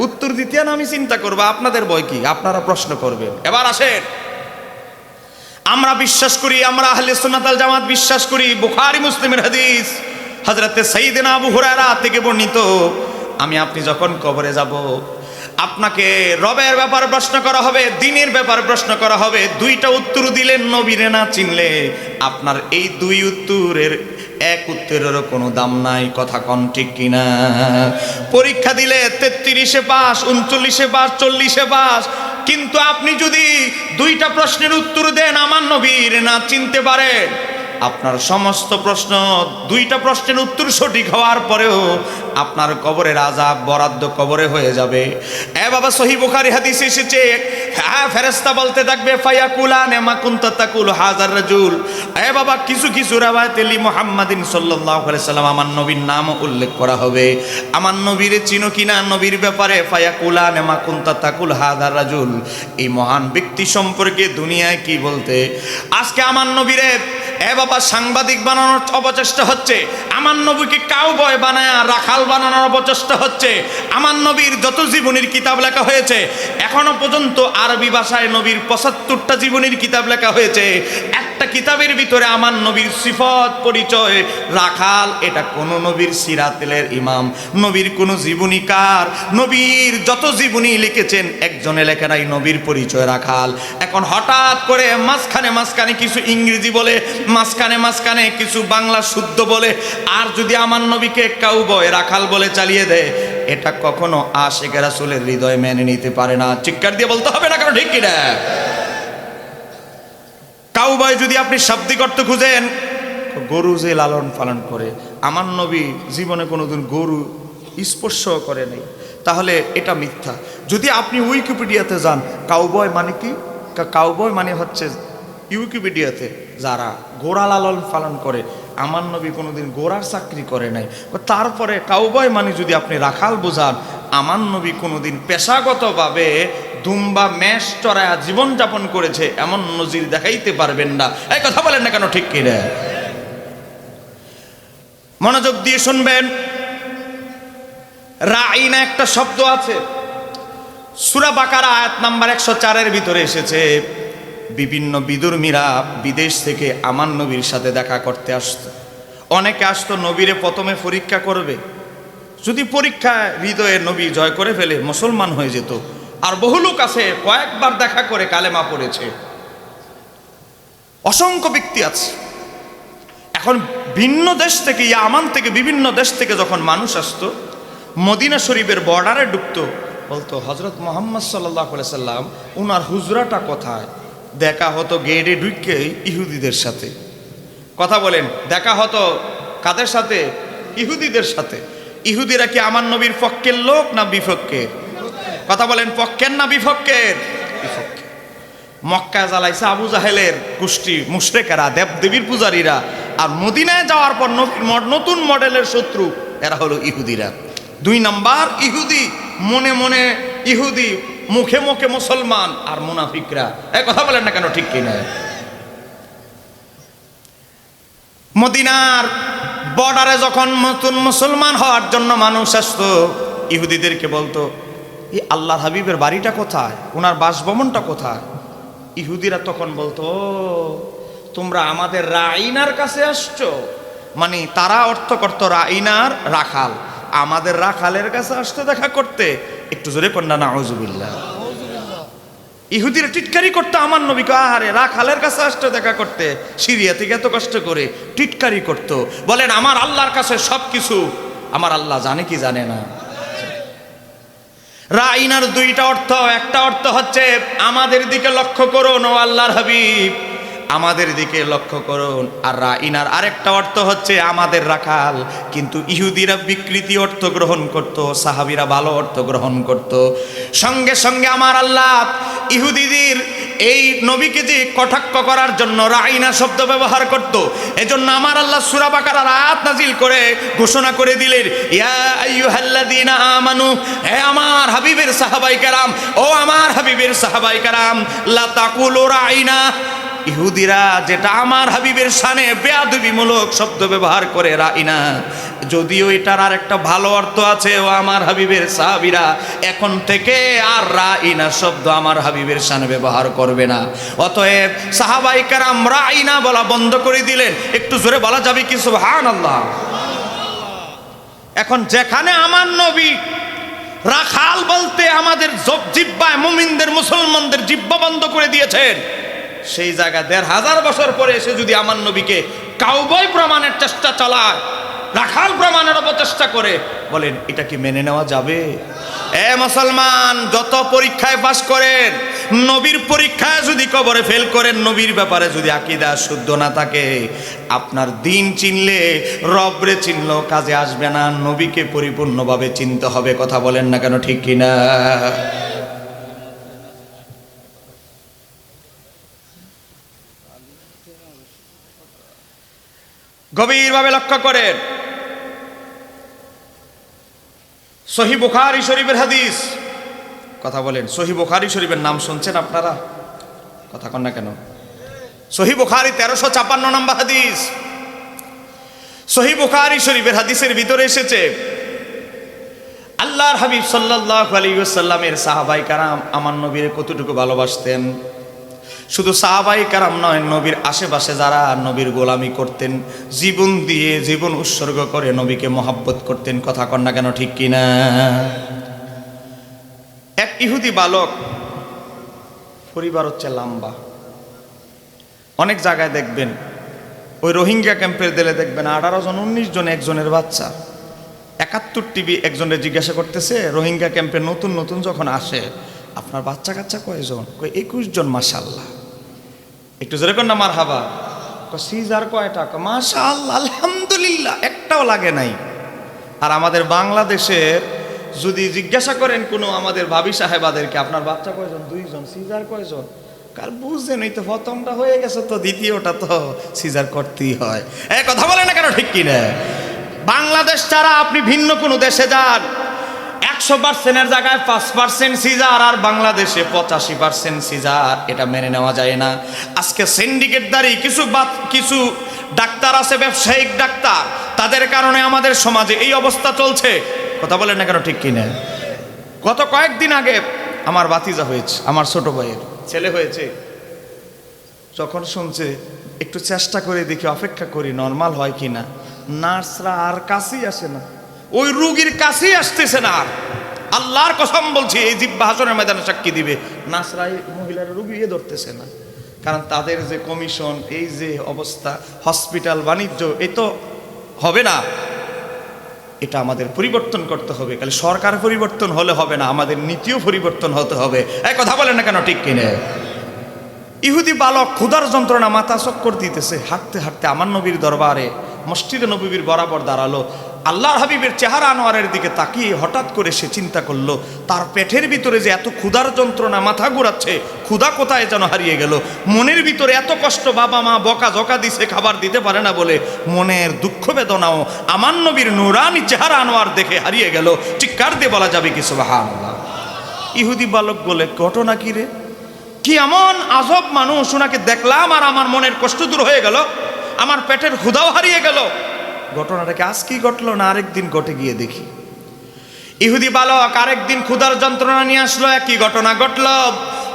উত্তর দিতে না আমি চিন্তা করবো, আপনাদের ভয় কি? আপনারা প্রশ্ন করবেন। এবার আসেন, আমরা বিশ্বাস করি, আমরা আহলে সুন্নাত ওয়াল জামাত বিশ্বাস করি, বুখারী মুসলিমের হাদিস হযরতে সাইয়েদনা আবু হুরায়রা থেকে বর্ণিত, আমি আপনি যখন কবরে যাব, আপনাকে রবের ব্যাপারে প্রশ্ন করা হবে, দ্বীনের ব্যাপারে প্রশ্ন করা হবে। দুইটা উত্তর দিলেন নবীরে না চিনলে আপনার এই দুই উত্তরের এক উত্তরেরও কোনো দাম নাই। কথা কন ঠিক কিনা? পরীক্ষা দিলে 33-এ পাস, 39-এ পাস, 40-এ পাস, কিন্তু আপনি যদি দুইটা প্রশ্নের উত্তর দেন আমার নবীর না চিনতে পারেন, আপনার সমস্ত প্রশ্ন, দুইটা প্রশ্নের উত্তর সঠিক হওয়ার পরেও আপনার কবরের আযাব বরাদ্দ কবরে হয়ে যাবে। এ বাবা, সহিহ বুখারী হাদিসে এসেছে, হ্যাঁ ফেরেশতা বলতে থাকবে ফায়াকুলানে মা কুনতা তাকুল হাযার রাজুল। এ বাবা, কিছু কিছু রাওয়ায়াতে লি মুহাম্মাদিন সাল্লাল্লাহু আলাইহি সাল্লাম, আমার নবীর নাম উল্লেখ করা হবে। আমার নবীরে চিনো কিনা? নবীর ব্যাপারে ফায়াকুলানে মা কুনতা তাকুল হাযার রাজুল, এই মহান ব্যক্তি সম্পর্কে দুনিয়ায় কি বলতে। আজকে আমার নবীরে এ বাবা সাংবাদিক বানানোর অপচেষ্টা হচ্ছে, আমার নবীকে কাউবয় বানায় রাখাল বানানোর অপচেষ্টা হচ্ছে। আমার নবীর যত জীবনীর কিতাব লেখা হয়েছে এখনো পর্যন্ত আরবি ভাষায় নবীর 75টা জীবনীর কিতাব লেখা হয়েছে। একটা কিতাবের ভিতরে আমার নবীর সিফত পরিচয় রাখাল, এটা কোন নবীর সিরাতের ইমাম, নবীর কোন জীবনীকার, নবীর যত জীবনী লিখেছেন একজনে লেখা নাই নবীর পরিচয় রাখাল। এখন হঠাৎ করে মাঝখানে কিছু ইংরেজি বলে, মাঝখানে কিছু বাংলা শুদ্ধ বলে, আর যদি আমার নবীকে কাউবয় রাখাল বলে চালিয়ে দেয়, এটা কখনো আশিক রাসূলের হৃদয় মেনে নিতে পারে না। চিৎকার দিয়ে বলতে হবে না, কারণ ঠিক কিনা? কাউবয় যদি আপনি শাব্দিক অর্থ খুঁজেন, গরু যে লালন পালন করে, আমার নবী জীবনে কোনোদিন গরু স্পর্শ করে নাই, তাহলে এটা মিথ্যা। যদি আপনি উইকিপিডিয়াতে যান, কাউবয় মানে কি? কাউবয় মানে হচ্ছে উইকিপিডিয়াতে যারা গোড়া লালন পালন করে, আমার নবী কোনোদিন গোড়ার চাকরি করে নাই। তারপরে কাউবয় মানে যদি আপনি রাখাল বোঝান, আমার নবী কোনোদিন পেশাগতভাবে দুম্বা মেষ চড়ায়া জীবনযাপন করেছে এমন নজির দেখাইতে পারবেন না। এই কথা বলেন না কেন, ঠিক কিনা? মনোযোগ দিয়ে শুনবেন, রাইনা একটা শব্দ আছে, সূরা বাকারা আয়াত নাম্বার 104-এর ভিতরে এসেছে। বিভিন্ন বিদুর্মীরা বিদেশ থেকে আমার নবীর সাথে দেখা করতে আসতো। অনেকে আসতো নবীরে প্রথমে পরীক্ষা করবে, যদি পরীক্ষা হৃদয়ে নবী জয় করে ফেলে মুসলমান হয়ে যেত। আর বহু লোক আছে কয়েকবার দেখা করে কালেমা পড়েছে, অসংখ্য ব্যক্তি আছে। এখন ভিন্ন দেশ থেকে, ইয়ামান থেকে, বিভিন্ন দেশ থেকে যখন মানুষ আসতো, মদিনা শরীফের বর্ডারে ঢুকতো, বলতো হযরত মুহাম্মদ সাল্লাল্লাহু আলাইহি সাল্লাম উনার হুজরাটা কোথায়? দেখা হতো গেটে ঢুকে ইহুদিদের সাথে। কথা বলেন, দেখা হতো কাদের সাথে? ইহুদিদের সাথে। ইহুদিরা কি আমার নবীর পক্ষের লোক না বিপক্ষের? কথা বলেন, পক্ষের না বিপক্ষের? বিপক্ষের। মক্কায় জ্বালাইছে আবু জাহেলের গোষ্ঠী মুশরিকেরা, দেবদেবীর পূজারীরা। আর মদিনায় যাওয়ার পর নতুন মডেলের শত্রু এরা হলো ইহুদিরা। 2 নাম্বার ইহুদি, মনে মনে ইহুদি, মুখে মুখে মুসলমান। আর মুনাফিকরা, এই কথা বলেন না কেন, ঠিক কিনা? মদিনার বর্ডারে যখন নতুন মুসলমান হওয়ার জন্য মানুষ আসতো, ইহুদিদেরকে বলতো এই আল্লাহর হাবিবের বাড়িটা কোথায়, ওনার বাসভবনটা কোথায়? ইহুদিরা তখন বলতো তোমরা আমাদের রাইনার কাছে আসছো। মানে তারা অর্থ করত রাইনার রাখাল, আমাদের রাখালের কাছে আসতো দেখা করতে। একটু জোরে কন্যা নাউজুবিল্লাহ। ইহুদিরা টিটকারি করতো আমার নবীকে, আহারে রাখালের কাছে আসতো দেখা করতে, সিরিয়া থেকে এত কষ্ট করে টিটকারি করতো। বলেন আমার আল্লাহর কাছে সবকিছু আমার আল্লাহ জানে কি জানে না? রাইনার দুইটা অর্থ, একটা অর্থ হচ্ছে আমাদের দিকে লক্ষ্য করুন ও আল্লাহর হাবিব, আমাদের দিকে লক্ষ্য করুন। আর রাইনার আরেকটা অর্থ হচ্ছে আমাদের রাখাল। কিন্তু ইহুদিরা বিকৃতি অর্থ গ্রহণ করত, সাহাবীরা ভালো অর্থ গ্রহণ করত। সঙ্গে সঙ্গে আমার আল্লাহ ইহুদিদের এই নবীকে যে কটাক্ষ করার জন্য রাইনা শব্দ ব্যবহার করত, এজন্য আমার আল্লাহ সূরা বাকারার আয়াত নাজিল করে ঘোষণা করে দিলেন, ইয়া আইয়ুহাল্লাযীনা আমানু, হে আমার হাবিবের সাহাবায়ে কেরাম, ও আমার হাবিবের সাহাবায়ে কেরাম, লা তাকুলু রাইনা। ইহুদিরা যেটা আমার হাবিবের শানে বেয়াদবিমূলক শব্দ ব্যবহার করে রাইনা, যদিও এটার আর একটা ভালো অর্থ আছে, ও আমার হাবিবের সাহাবীরা এখন থেকে আর রাইনা শব্দ আমার হাবিবের শানে ব্যবহার করবে না। অতএব সাহাবায়ে কেরাম রাইনা বলা বন্ধ করে দিলেন। একটু জোরে বলা যাবে কি সুবহানাল্লাহ? এখন যেখানে আমার নবী রাখাল বলতে আমাদের জিহ্বায় মুমিনদের মুসলমানদের জিহ্বা বন্ধ করে দিয়েছেন, সেই জায়গায় ১৫০০ বছর পরে এসে যদি আমার নবীকে কাউবয় প্রমাণের চেষ্টা চালায়, রাখাল প্রমাণের অপচেষ্টা করে, বলেন এটা কি মেনে নেওয়া যাবে? এ মুসলমান, যত পরীক্ষায় পাস করেন, নবীর পরীক্ষায় যদি কবরে ফেল করেন, নবীর ব্যাপারে যদি আকীদা শুদ্ধ না থাকে, আপনার দিন চিনলে রবরে চিনলেও কাজে আসবে না। নবীকে পরিপূর্ণভাবে চিনতে হবে। কথা বলেন না কেন, ঠিক কিনা? গভীরভাবে লক্ষ্য করেন, সহিহ বুখারী শরীফের হাদিস। কথা বলেন, সহিহ বুখারী শরীফের নাম শুনছেন আপনারা? কথা কন না কেন? সহিহ বুখারী 1356 নম্বর হাদিস। সহিহ বুখারী শরীফের হাদিসের ভিতরে এসেছে, আল্লাহর হাবিব সাল্লাল্লাহু আলাইহি ওয়াসাল্লামের সাহাবায়ে কেরাম আমার নবীর কতটুকু ভালোবাসতেন। শুধু সাহাবায়ে কেরাম নয়, নবীর আশেপাশে যারা নবীর গোলামি করতেন, জীবন দিয়ে জীবন উৎসর্গ করে নবীকে মহব্বত করতেন। কথা কন না কেন, ঠিক কিনা? এক ইহুদি বালক, পরিবার হচ্ছে লম্বা, অনেক জায়গায় দেখবেন, ওই রোহিঙ্গা ক্যাম্পের দিলে দেখবেন 18 জন 19 জন একজনের বাচ্চা। 71 টিভি একজনের জিজ্ঞাসা করতেছে, রোহিঙ্গা ক্যাম্পে নতুন নতুন যখন আসে, আপনার বাচ্চা কাচ্চা কয়জন? কই 21 জন। মাশাআল্লাহ। একটু জোরে কর না মারহাবা। সিজার কয়টা? মাশাআল্লাহ, আলহামদুলিল্লাহ, একটাও লাগে নাই। আর আমাদের বাংলাদেশের যদি জিজ্ঞাসা করেন কোনো আমাদের ভাবি সাহেবাদেরকে, আপনার বাচ্চা কয়জন? 2 জন। সিজার কয়জন? কাল বুঝছেন, এই তো প্রথমটা হয়ে গেছে, তো দ্বিতীয়টা তো সিজার করতেই হয়। কথা বলে না কেন, ঠিক কিনা? বাংলাদেশ ছাড়া আপনি ভিন্ন কোনো দেশে যান, 100% জায়গায় 5% সিজার, আর বাংলাদেশে 85% সিজার। এটা মেনে নেওয়া যায় না। আজকে সিন্ডিকেটদারি কিছু ডাক্তার আছে, ব্যবসায়িক ডাক্তার, তাদের কারণে আমাদের সমাজে এই অবস্থা চলছে। কথা বলেন না কেন, ঠিক কিনা? গত কয়েকদিন আগে আমার ভাতিজা হয়েছে, আমার ছোট ভাইয়ের ছেলে হয়েছে। যখন শুনছে, একটু চেষ্টা করে দেখি, অপেক্ষা করি নর্মাল হয় কিনা, নার্সরা আর কাছেই আসে না, ওই রুগীর কাছেই আসতেছে না। আর আল্লাহর কসম বলছি, এই জিহ্বা হাসরের ময়দানে সাক্ষী দিবে, নার্সরা মহিলার রুগী ধরতেছে না। কারণ তাদের যে কমিশন, এই যে অবস্থা, হসপিটাল বাণিজ্য, এ তো হবে না। এটা আমাদের পরিবর্তন করতে হবে। খালি সরকার পরিবর্তন হলে হবে না, আমাদের নীতিও পরিবর্তন হতে হবে। এই কথা বলেন না কেন, ঠিক কিনে? ইহুদি বালক ক্ষুধার যন্ত্রণা মাথা চক্কর দিতেছে, হাঁটতে হাঁটতে আমার নবীর দরবারে মসজিদে নববীর বরাবর দাঁড়ালো। আল্লাহর হাবিবের চেহারা আনোয়ারের দিকে তাকিয়ে হঠাৎ করে সে চিন্তা করলো, তার পেটের ভিতরে যে এত ক্ষুধার যন্ত্রণা, মাথা ঘুরাচ্ছে, ক্ষুধা কোথায় যেন হারিয়ে গেল। মনের ভিতরে এত কষ্ট, বাবা মা বকা জকা দিছে, খাবার দিতে পারে না বলে মনের দুঃখ বেদনাও আমার নবীর নুরানি চেহারা আনোয়ার দেখে হারিয়ে গেল। চিৎকার দিয়ে বলা যাবে কি সুবহানাল্লাহ? ইহুদি বালক বলে, ঘটনা কি রে? কি এমন আজব মানুষ, ওনাকে দেখলাম আর আমার মনের কষ্ট দূর হয়ে গেল, আমার পেটের ক্ষুধাও হারিয়ে গেল। ঘটনাটাকে আজ কি ঘটলো না আরেকদিন ঘটে গিয়ে দেখি। ইহুদি বালক আরেকদিন ক্ষুধার যন্ত্রণা নিয়ে আসলো, একই ঘটনা ঘটলো।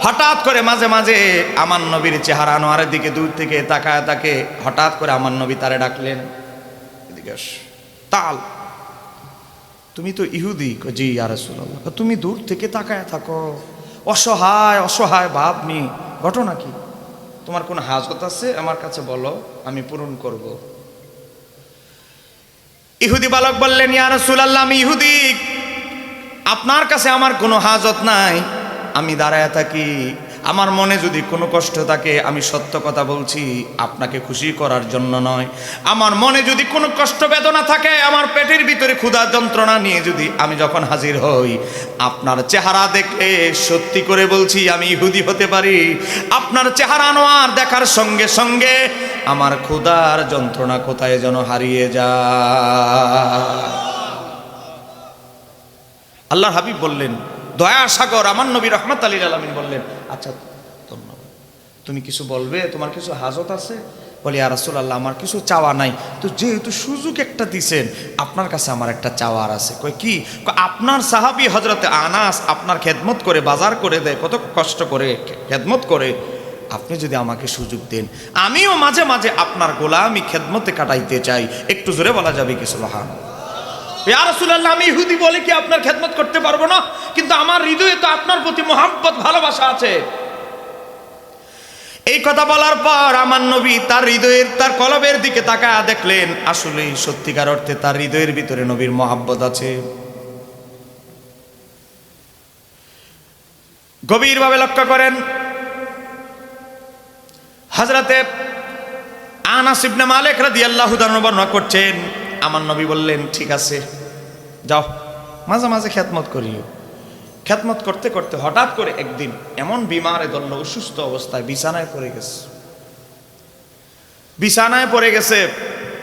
হঠাৎ করে মাঝে মাঝে আমার নবীর চেহারা আনোয়ারের দিকে দূর থেকে তাকায় তাকে, হঠাৎ করে আমার নবী তারে ডাকলেন, এদিকে আস, তাল তুমি তো ইহুদি। জি ইয়া রাসূলুল্লাহ। তুমি দূর থেকে তাকায় থাকো, অসহায় অসহায় ভাব নিয়ে। ঘটনা কি? তোমার কোন হাজত আছে আমার কাছে বলো, আমি পূরণ করব। ইহুদি বালক বললেন, ইয়া রাসূলুল্লাহ, আমি ইহুদি, আপনার কাছে আমার কোনো হাজত নাই। আমি দাঁড়ায় থাকি, আমার মনে যদি কোনো কষ্ট থাকে আমি সত্য কথা বলছি, আপনাকে খুশি করার জন্য নয়। আমার মনে যদি কোনো কষ্ট বেদনা থাকে, আমার পেটের ভিতরে ক্ষুধা যন্ত্রণা নিয়ে যদি আমি যখন হাজির হই, আপনার চেহারা দেখলে সত্যি করে বলছি আমি ইহুদি হতে পারি। আপনার চেহারা আনোয়ার দেখার সঙ্গে সঙ্গে আমার ক্ষুধার যন্ত্রণা কোথায় যেন হারিয়ে যায়। আল্লাহর হাবিব বললেন, দয়া সাগর আমার নবী রাহমাতুল লিল আলামিন বললেন, আচ্ছা ধন্যবাদ, তুমি কিছু বলবে, তোমার কিছু হাজত আছে? বলি, ইয়া রাসূলুল্লাহ, আমার কিছু চাওয়া নাই। তো যেহেতু সুযোগ একটা দিছেন, আপনার কাছে আমার একটা চাওয়ার আছে। কই কি? আপনার সাহাবী হযরতে আনাস আপনার খেদমত করে বাজার করে দেয়, কত কষ্ট করে খেদমত করে। আপনি যদি আমাকে সুযোগ দেন, আমিও মাঝে মাঝে আপনার গোলামি খেদমতে কাটাইতে চাই। একটু জোরে বলা যাবে কি সুবহানাল্লাহ? ইয়া রাসূলুল্লাহ, আমি ইহুদি বলে কি আপনার খেদমত করতে পারবো না? কিন্তু আমার হৃদয়ে তো আপনার প্রতি মহব্বত ভালোবাসা আছে। এই কথা বলার পর আমার নবী তার হৃদয়ের, তার কলবের দিকে তাকায় দেখলেন আসলেই সত্যিকার অর্থে তার হৃদয়ের ভিতরে নবীর মহব্বত আছে। গভীরভাবে লক্ষ্য করেন, হযরতে আনাস ইবনে মালিক রাদিয়াল্লাহু তাআলা বর্ণনা করছেন, আমার নবী বললেন, ঠিক আছে যাও, মাঝে মাঝে খেদমত করিও। খেদমত করতে করতে হঠাৎ করে একদিন এমন বিমারে ধরল, অসুস্থ অবস্থায় বিছানায় পড়ে গেছে। বিছানায় পড়ে গেছে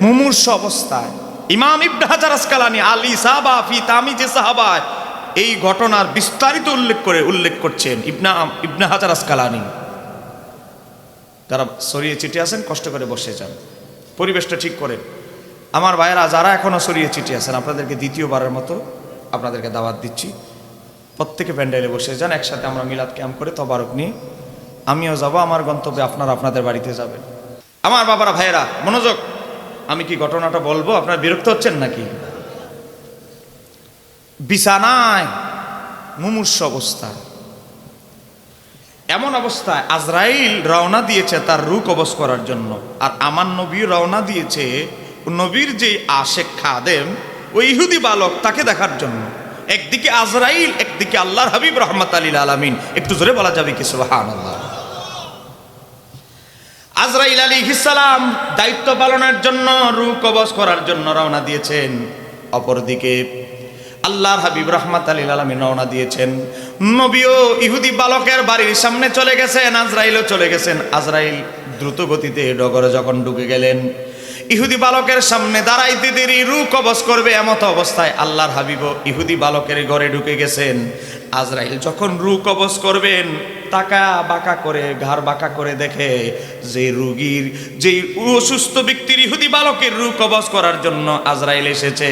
মুমূর্ষ অবস্থায়। ইমাম ইবনে হাজার আসকালানী আল ইসাবা ফি তামিজ সাহাবা এই ঘটনার বিস্তারিত উল্লেখ করছেন ইবনে হাজার আসকালানী। যারা সরিয়ে চিঠি আছেন কষ্ট করে বসে যান, পরিবেশটা ঠিক করে। আমার ভাইয়েরা যারা এখনো সরিয়ে চিঠি আছেন, আপনাদেরকে দ্বিতীয়বারের মতো আপনাদেরকে দাওয়াত দিচ্ছি, প্রত্যেকে প্যান্ডেলে বসে যান। একসাথে আমরা মিলাদ ক্যাম্প করে তবারক নিয়ে আমিও যাব আমার গন্তব্যে, আপনারা আপনাদের বাড়িতে যাবেন। আমার বাবারা ভাইয়েরা মনোযোগ, আমি কি ঘটনাটা বলবো? আপনারা বিরক্ত হচ্ছেন নাকি? বিছানায় মুমূর্ষ অবস্থা, এমন অবস্থায় আজরাইল রওনা দিয়েছে তার রূহ কবজ করার জন্য, আর আমার নবী রওনা দিয়েছে নবীর যে আশেক খাদেম ওই ইহুদি বালক তাকে দেখার জন্য। একদিকে আজরাইল, একদিকে আল্লাহর হাবিব রাহমাতুল লিল আলামিন। একটু জোরে বলা যাবে কি সুবহানাল্লাহ? আজরাইল আলাইহিস সালাম দায়িত্ব পালনের জন্য, রূহ কবজ করার জন্য রওনা দিয়েছেন। অপরদিকে আল্লাহর হাবিব রাহমাতুল লিল আলামিন রওনা দিয়েছেন। নবীও ইহুদি বালকের বাড়ির সামনে চলে গেছেন, আজরাইলও চলে গেছেন। আজরাইল দ্রুত গতিতে ডগরে যখন ঢুকে গেলেন, ইহুদি বালকের সামনে দাঁড়াইতে দেরি, রূহ কবজ করবে এমত অবস্থায় আল্লাহর হাবিবও ইহুদি বালকের ঘরে ঢুকে গেছেন। আজরাইল যখন রূহ কবজ করবেন, তাকা বাঁকা করে, ঘাড় বাঁকা করে দেখে যে রোগীর, যে অসুস্থ ব্যক্তির, ইহুদি বালকের রূহ কবজ করার জন্য আজরাইল এসেছে,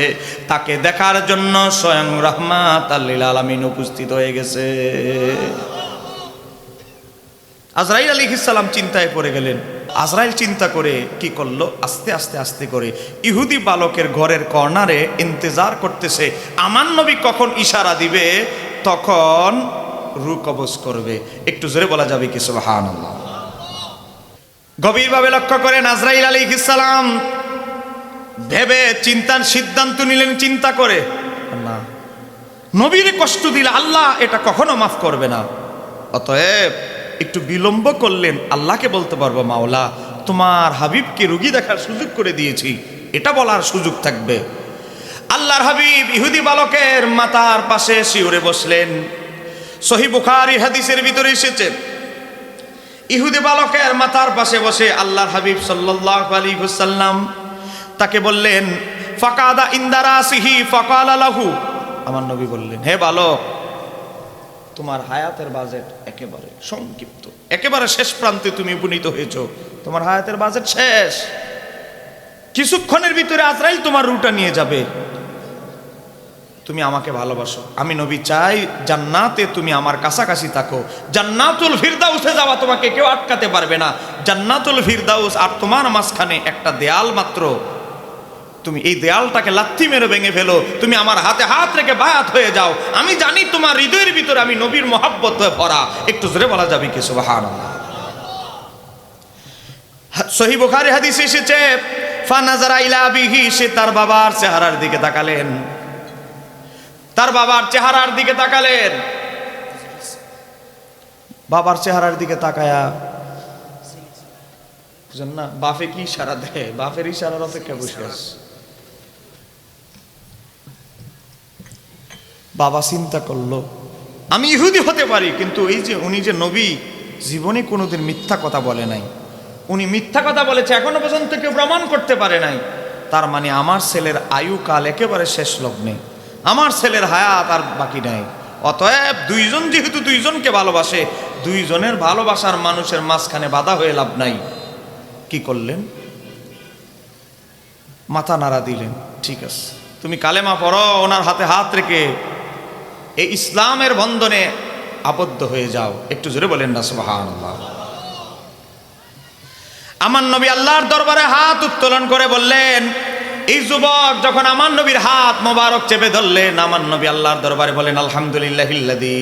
তাকে দেখার জন্য স্বয়ং রাহমাতুল লিল আলামিন উপস্থিত হয়ে গেছে। আজরাইল আলাইহিস সালাম চিন্তায় পড়ে গেলেন। আজরাইল চিন্তা করে কি করলো, আস্তে আস্তে আস্তে করে ইহুদি বালকের ঘরের কর্নারে ইন্তজার করতেছে, আমার নবী কখন ইশারা দিবে তখন রূহ কবজ করবে। একটু জোরে বলা যাবে কি সুবহানাল্লাহ? গভীরভাবে লক্ষ্য করেন, আজরাইল আলাইহিস সালাম ভেবে চিন্তার সিদ্ধান্ত নিলেন, চিন্তা করে না, নবীর কষ্ট দিলে আল্লাহ এটা কখনো মাফ করবে না। অতএব একটু বিলম্ব করলেন, আল্লাহকে বলতে পারবো, মাওলা তোমার হাবিবকে রোগী দেখার সুযোগ করে দিয়েছি, এটা বলার সুযোগ থাকবে। আল্লাহর হাবিব ইহুদি বালকের মাথার পাশে শিউরে বসলেন। সহিহ বুখারী হাদিসের ভিতরে এসেছে, ইহুদি বালকের মাথার পাশে বসে আল্লাহর হাবিব সাল্লাল্লাহু আলাইহি ওয়াসাল্লাম তাকে বললেন, ফাকাদা ইনদারাসিহি ফাকালা লাহু, আমার নবী বললেন, হে বালক, তোমার হায়াতের বাজেট একেবারে সংক্ষিপ্ত, একেবারে শেষ প্রান্তে তুমি উপনীত হয়েছো, তোমার হায়াতের বাজেট শেষ, কিছুক্ষণের ভিতরে আজরাইল তোমার রূহটা নিয়ে যাবে। তুমি আমাকে ভালোবাসো, আমি নবী চাই জান্নাতে তুমি আমার কাছাকাছি থাকো, জান্নাতুল ফিরদাউসে যাওয়া তোমাকে কেউ আটকাতে পারবে না। জান্নাতুল ফিরদাউস আর তোমার মাঝখানে একটা দেয়াল মাত্র, তুমি এই দেয়ালটাকে লাথি মেরে ভেঙে ফেলো, তুমি আমার হাতে হাত রেখে বায়াত হয়ে যাও। আমি জানি তোমার হৃদয়ের ভিতরে আমি নবীর মহব্বত হয়ে ভরা। একটু জোরে বলা যাবে কি সুবহানাল্লাহ। সহিহ বুখারী হাদিসে এসেছে, ফানাজারা ইলা আবিহি, সে তার বাবার চেহারার দিকে তাকালেন, তার বাবার চেহারার দিকে তাকালেন। বাবার চেহারার দিকে তাকায়া বুঝেন না, বাপে কি ইশারা দেয়, বাপের ইশারার অপেক্ষা বসে আছে। বাবা চিন্তা করলো, আমি ইহুদি হতে পারি, কিন্তু এই যে উনি যে নবী, জীবনে কোনোদিন মিথ্যা কথা বলে নাই, উনি মিথ্যা কথা বলেছে এখনো পর্যন্ত কেউ প্রমাণ করতে পারে নাই। তার মানে আমার ছেলের আয়ু কাল একেবারে শেষ লগ্নে, আমার ছেলের হায়াত আর বাকি নাই। অতএব দুইজন যেহেতু দুইজনকে ভালোবাসে, দুইজনের ভালোবাসার মানুষের মাঝখানে বাধা হয়ে লাভ নাই। কি করলেন? মাথা নাড়া দিলেন, ঠিক আছে তুমি কালেমা পড়ো, ওনার হাতে হাত রেখে এই ইসলামের বন্ধনে আবদ্ধ হয়ে যাও। একটু জোরে বলেন না সুবহানাল্লাহ। আমার নবী আল্লাহর দরবারে হাত উত্তোলন করে বললেন, এই যুবক যখন আমার নবীর হাত মোবারক চেপে ধরলেন, আমার নবী আল্লাহর দরবারে বলেন, আলহামদুলিল্লাহিল্লাযী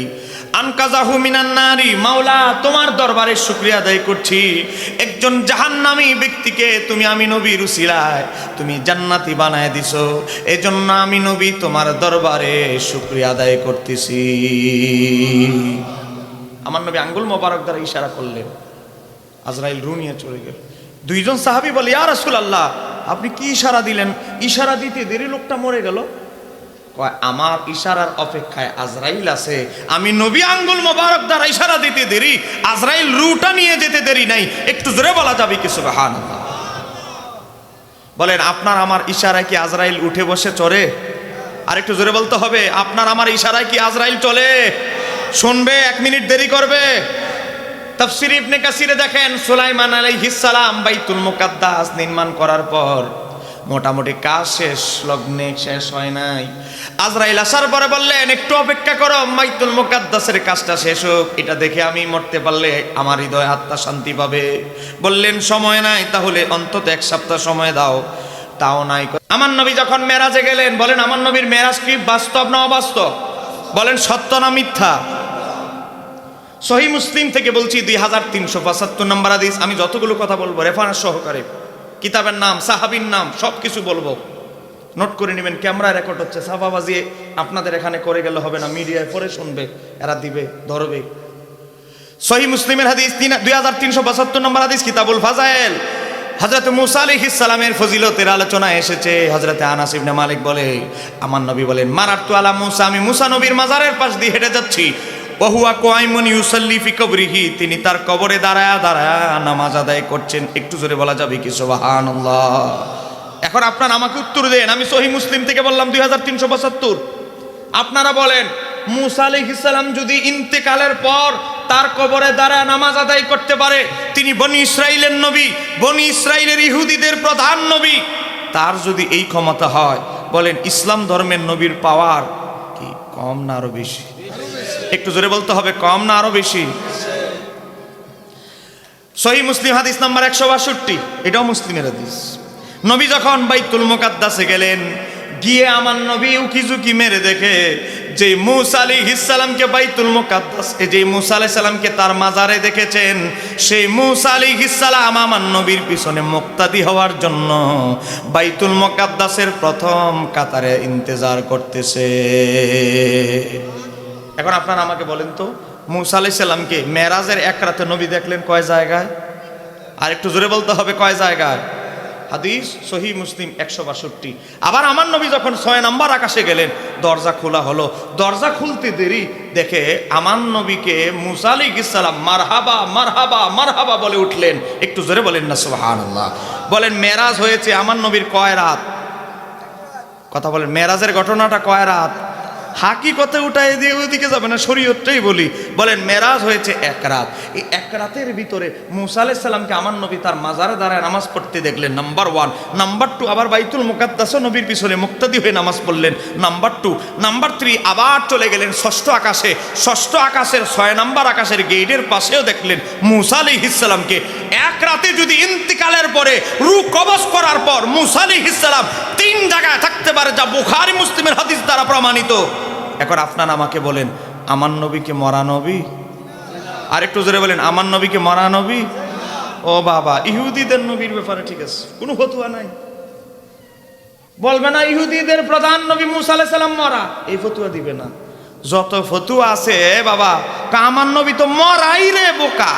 আনকাযাহু মিনান নারি, মাওলা তোমার দরবারে শুকরিয়া আদায় করছি, একজন জাহান্নামী ব্যক্তিকে তুমি আমি নবীর উসিলায় তুমি জান্নাতি বানায় দিছো, এজন্য আমি নবী তোমার দরবারে শুকরিয়া আদায় করতেছি। আমার নবী আঙ্গুল মোবারক দ্বারা ইশারা করলেন, আজরাইল রু নিয়ে চলে গেল। দুইজন সাহাবী বলে, ইয়া রাসূলুল্লাহ আপনি কি ইশারা দিলেন? ইশারা দিতে দেরি, লোকটা মরে গেল। কয় আমার ইশারার অপেক্ষায় আজরাইল আছে, আমি নবী আঙ্গুল মোবারক দ্বারা ইশারা দিতে দেরি, আজরাইল রুটা নিয়ে যেতে দেরি নাই। একটু জোরে বলা যাবে কি সুবহানাল্লাহ। বলেন আপনার আমার ইশারায় কি আজরাইল উঠে বসে চড়ে? আর একটু জোরে বলতে হবে, আপনার আমার ইশারায় কি আজরাইল চলে? শুনবে? 1 মিনিট দেরি করবে? তাফসীর ইবনে কাসিরে দেখেন, সুলাইমান আলাইহিস সালাম বাইতুল মুকাদ্দাস নির্মাণ করার পর মোটামুটি কাজ শেষ লগ্নে, শেষ হয় নাই। আজরাইল আসার পরে বললেন, একটু অপেক্ষা করো, বাইতুল মুকাদ্দাসের কাজটা শেষ হোক, এটা দেখে আমি মরতে পারলে আমার হৃদয় আত্মা শান্তি পাবে। বললেন সময় নাই, তাহলে অন্তত 1 সপ্তাহ সময় দাও। তাও নাই। আমার নবী যখন মেরাজে গেলেন, বলেন আমার নবীর মেরাজ কি বাস্তব না অবাস্তব? বলেন সত্য না মিথ্যা? সহিহ মুসলিম থেকে বলছি 2375 নম্বর হাদিস। আমি যতগুলো কথা বলবো রেফারেন্স সহকারে, কিতাবের নাম, সাহাবীর নাম সব কিছু বলবো, নোট করে নেবেন। ক্যামেরা রেকর্ড হচ্ছে, সাফাবাজি আপনাদের এখানে করে গেলে হবে না, মিডিয়ায় পরে শুনবে, এরা দিবে ধরবে। সহিহ মুসলিমের হাদিস 2375 নম্বর হাদিস, কিতাবুল ফাজায়েল। হযরত মুসা আলাইহিস সালামের ফজিলতের আলোচনা এসেছে। হযরত আনাস ইবনে মালিক বলে, আমার নবী বলেন, মারারতু আলা মুসা, আমি মুসা নবীর মাজারের পাশ দিয়ে হেঁটে যাচ্ছি, ওহুয়া কোয়াইমুন ইউসাল্লি ফি কবরিহি, তিনি তার কবরে দাঁড়ায়া দাঁড়ায়া নামাজ আদায় করছেন। একটু জোরে বলা যাবে কি সুবহানাল্লাহ। এখন আপনারা আমাকে উত্তর দেন, আমি সহিহ মুসলিম থেকে বললাম 2375, আপনারা বলেন মুসা আলাইহিস সালাম যদি ইন্তেকালের পর তার কবরে দাঁড়ায় নামাজ আদায় করতে পারে, তিনি বনি ইসরাইলের নবী, বনি ইসরাইলের ইহুদিদের প্রধান নবী, তার যদি এই ক্ষমতা হয়, বলেন ইসলাম ধর্মের নবীর পাওয়ার কি কম না আরো বেশি? একটু জোরে বলতে হবে, কম না আরো বেশি? সহিহ মুসলিম হাদিস নাম্বার 162, এটাও মুসলিমের হাদিস। নবী যখন বাইতুল মুকাদ্দাসে গেলেন, গিয়ে আমার নবী উকিঝুঁকি মেরে দেখে যে মুসা আলাইহিস সালামকে বাইতুল মুকাদ্দাস, যে মুসা আলাইহিস সালামকে তার মাজারে দেখেছেন, সেই মুসা আলাইহিস সালাম আমার নবীর পিছনে মুক্তাদি হওয়ার জন্য বাইতুল মুকাদ্দাসের প্রথম কাতারে ইন্তজার করতেছে। এখন আপনারা আমাকে বলেন তো, মুসা আলাইহিস সালামকে মেরাজের 1 রাতে নবী দেখলেন কয় জায়গায়? আর একটু জোরে বলতে হবে, কয় জায়গায়? হাদিস সহিহ মুসলিম 162। আবার আমার নবী যখন 6 নম্বর আকাশে গেলেন, দরজা খোলা হলো, দরজা খুলতে দেরি দেখে আমার নবীকে মুসা আলাইহিস সালাম মারহাবা মারহাবা মারহাবা বলে উঠলেন। একটু জোরে বলেন না সুবহানাল্লাহ। বলেন মেরাজ হয়েছে আমার নবীর কয় রাত? কথা বলেন, মেরাজের ঘটনাটা কয় রাত? হাকিকতে উঠাই দিয়ে ওইদিকে যাবে না, শরীয়তটাই বলি। বলেন মেরাজ হয়েছে এক রাত, এই এক রাতের ভিতরে মুসা আলাইহিস সালামকে আমার নবী তার মাজারে দাঁড়ায় নামাজ পড়তে দেখলেন, নাম্বার 1। নাম্বার 2, আবার বাইতুল মুকাদ্দাসও নবীর পিছনে মুক্তাদি হয়ে নামাজ পড়লেন, নাম্বার 2। নাম্বার 3, আবার চলে গেলেন ষষ্ঠ আকাশে, ষষ্ঠ আকাশের 6 নম্বর আকাশের গেটের পাশেও দেখলেন মুসা আলাইহিস সালামকে। এক রাতে যদি ইন্তিকালের পরে রূহ কবজ করার পর মুসা আলাইহিস সালাম 3 জায়গায় থাকতে পারে, যা বুখারী মুসলিমের হাদিস দ্বারা প্রমাণিত। এখন আপনারা আমাকে বলেন, আমার নবীকে মরা নবী? আরেকটু জোরে বলেন, আমার নবীকে মরা নবী? ও বাবা, ইহুদিদের নবীর ব্যাপারে ঠিক আছে, কোনো ফতোয়া নাই। বলবে না ইহুদিদের প্রধান নবী মুসা আলাইহিস সালাম মরা, এই ফতোয়া দিবে না। যত ফতোয়া আছে বাবা, আমার নবী তো মরাই রে বোকা।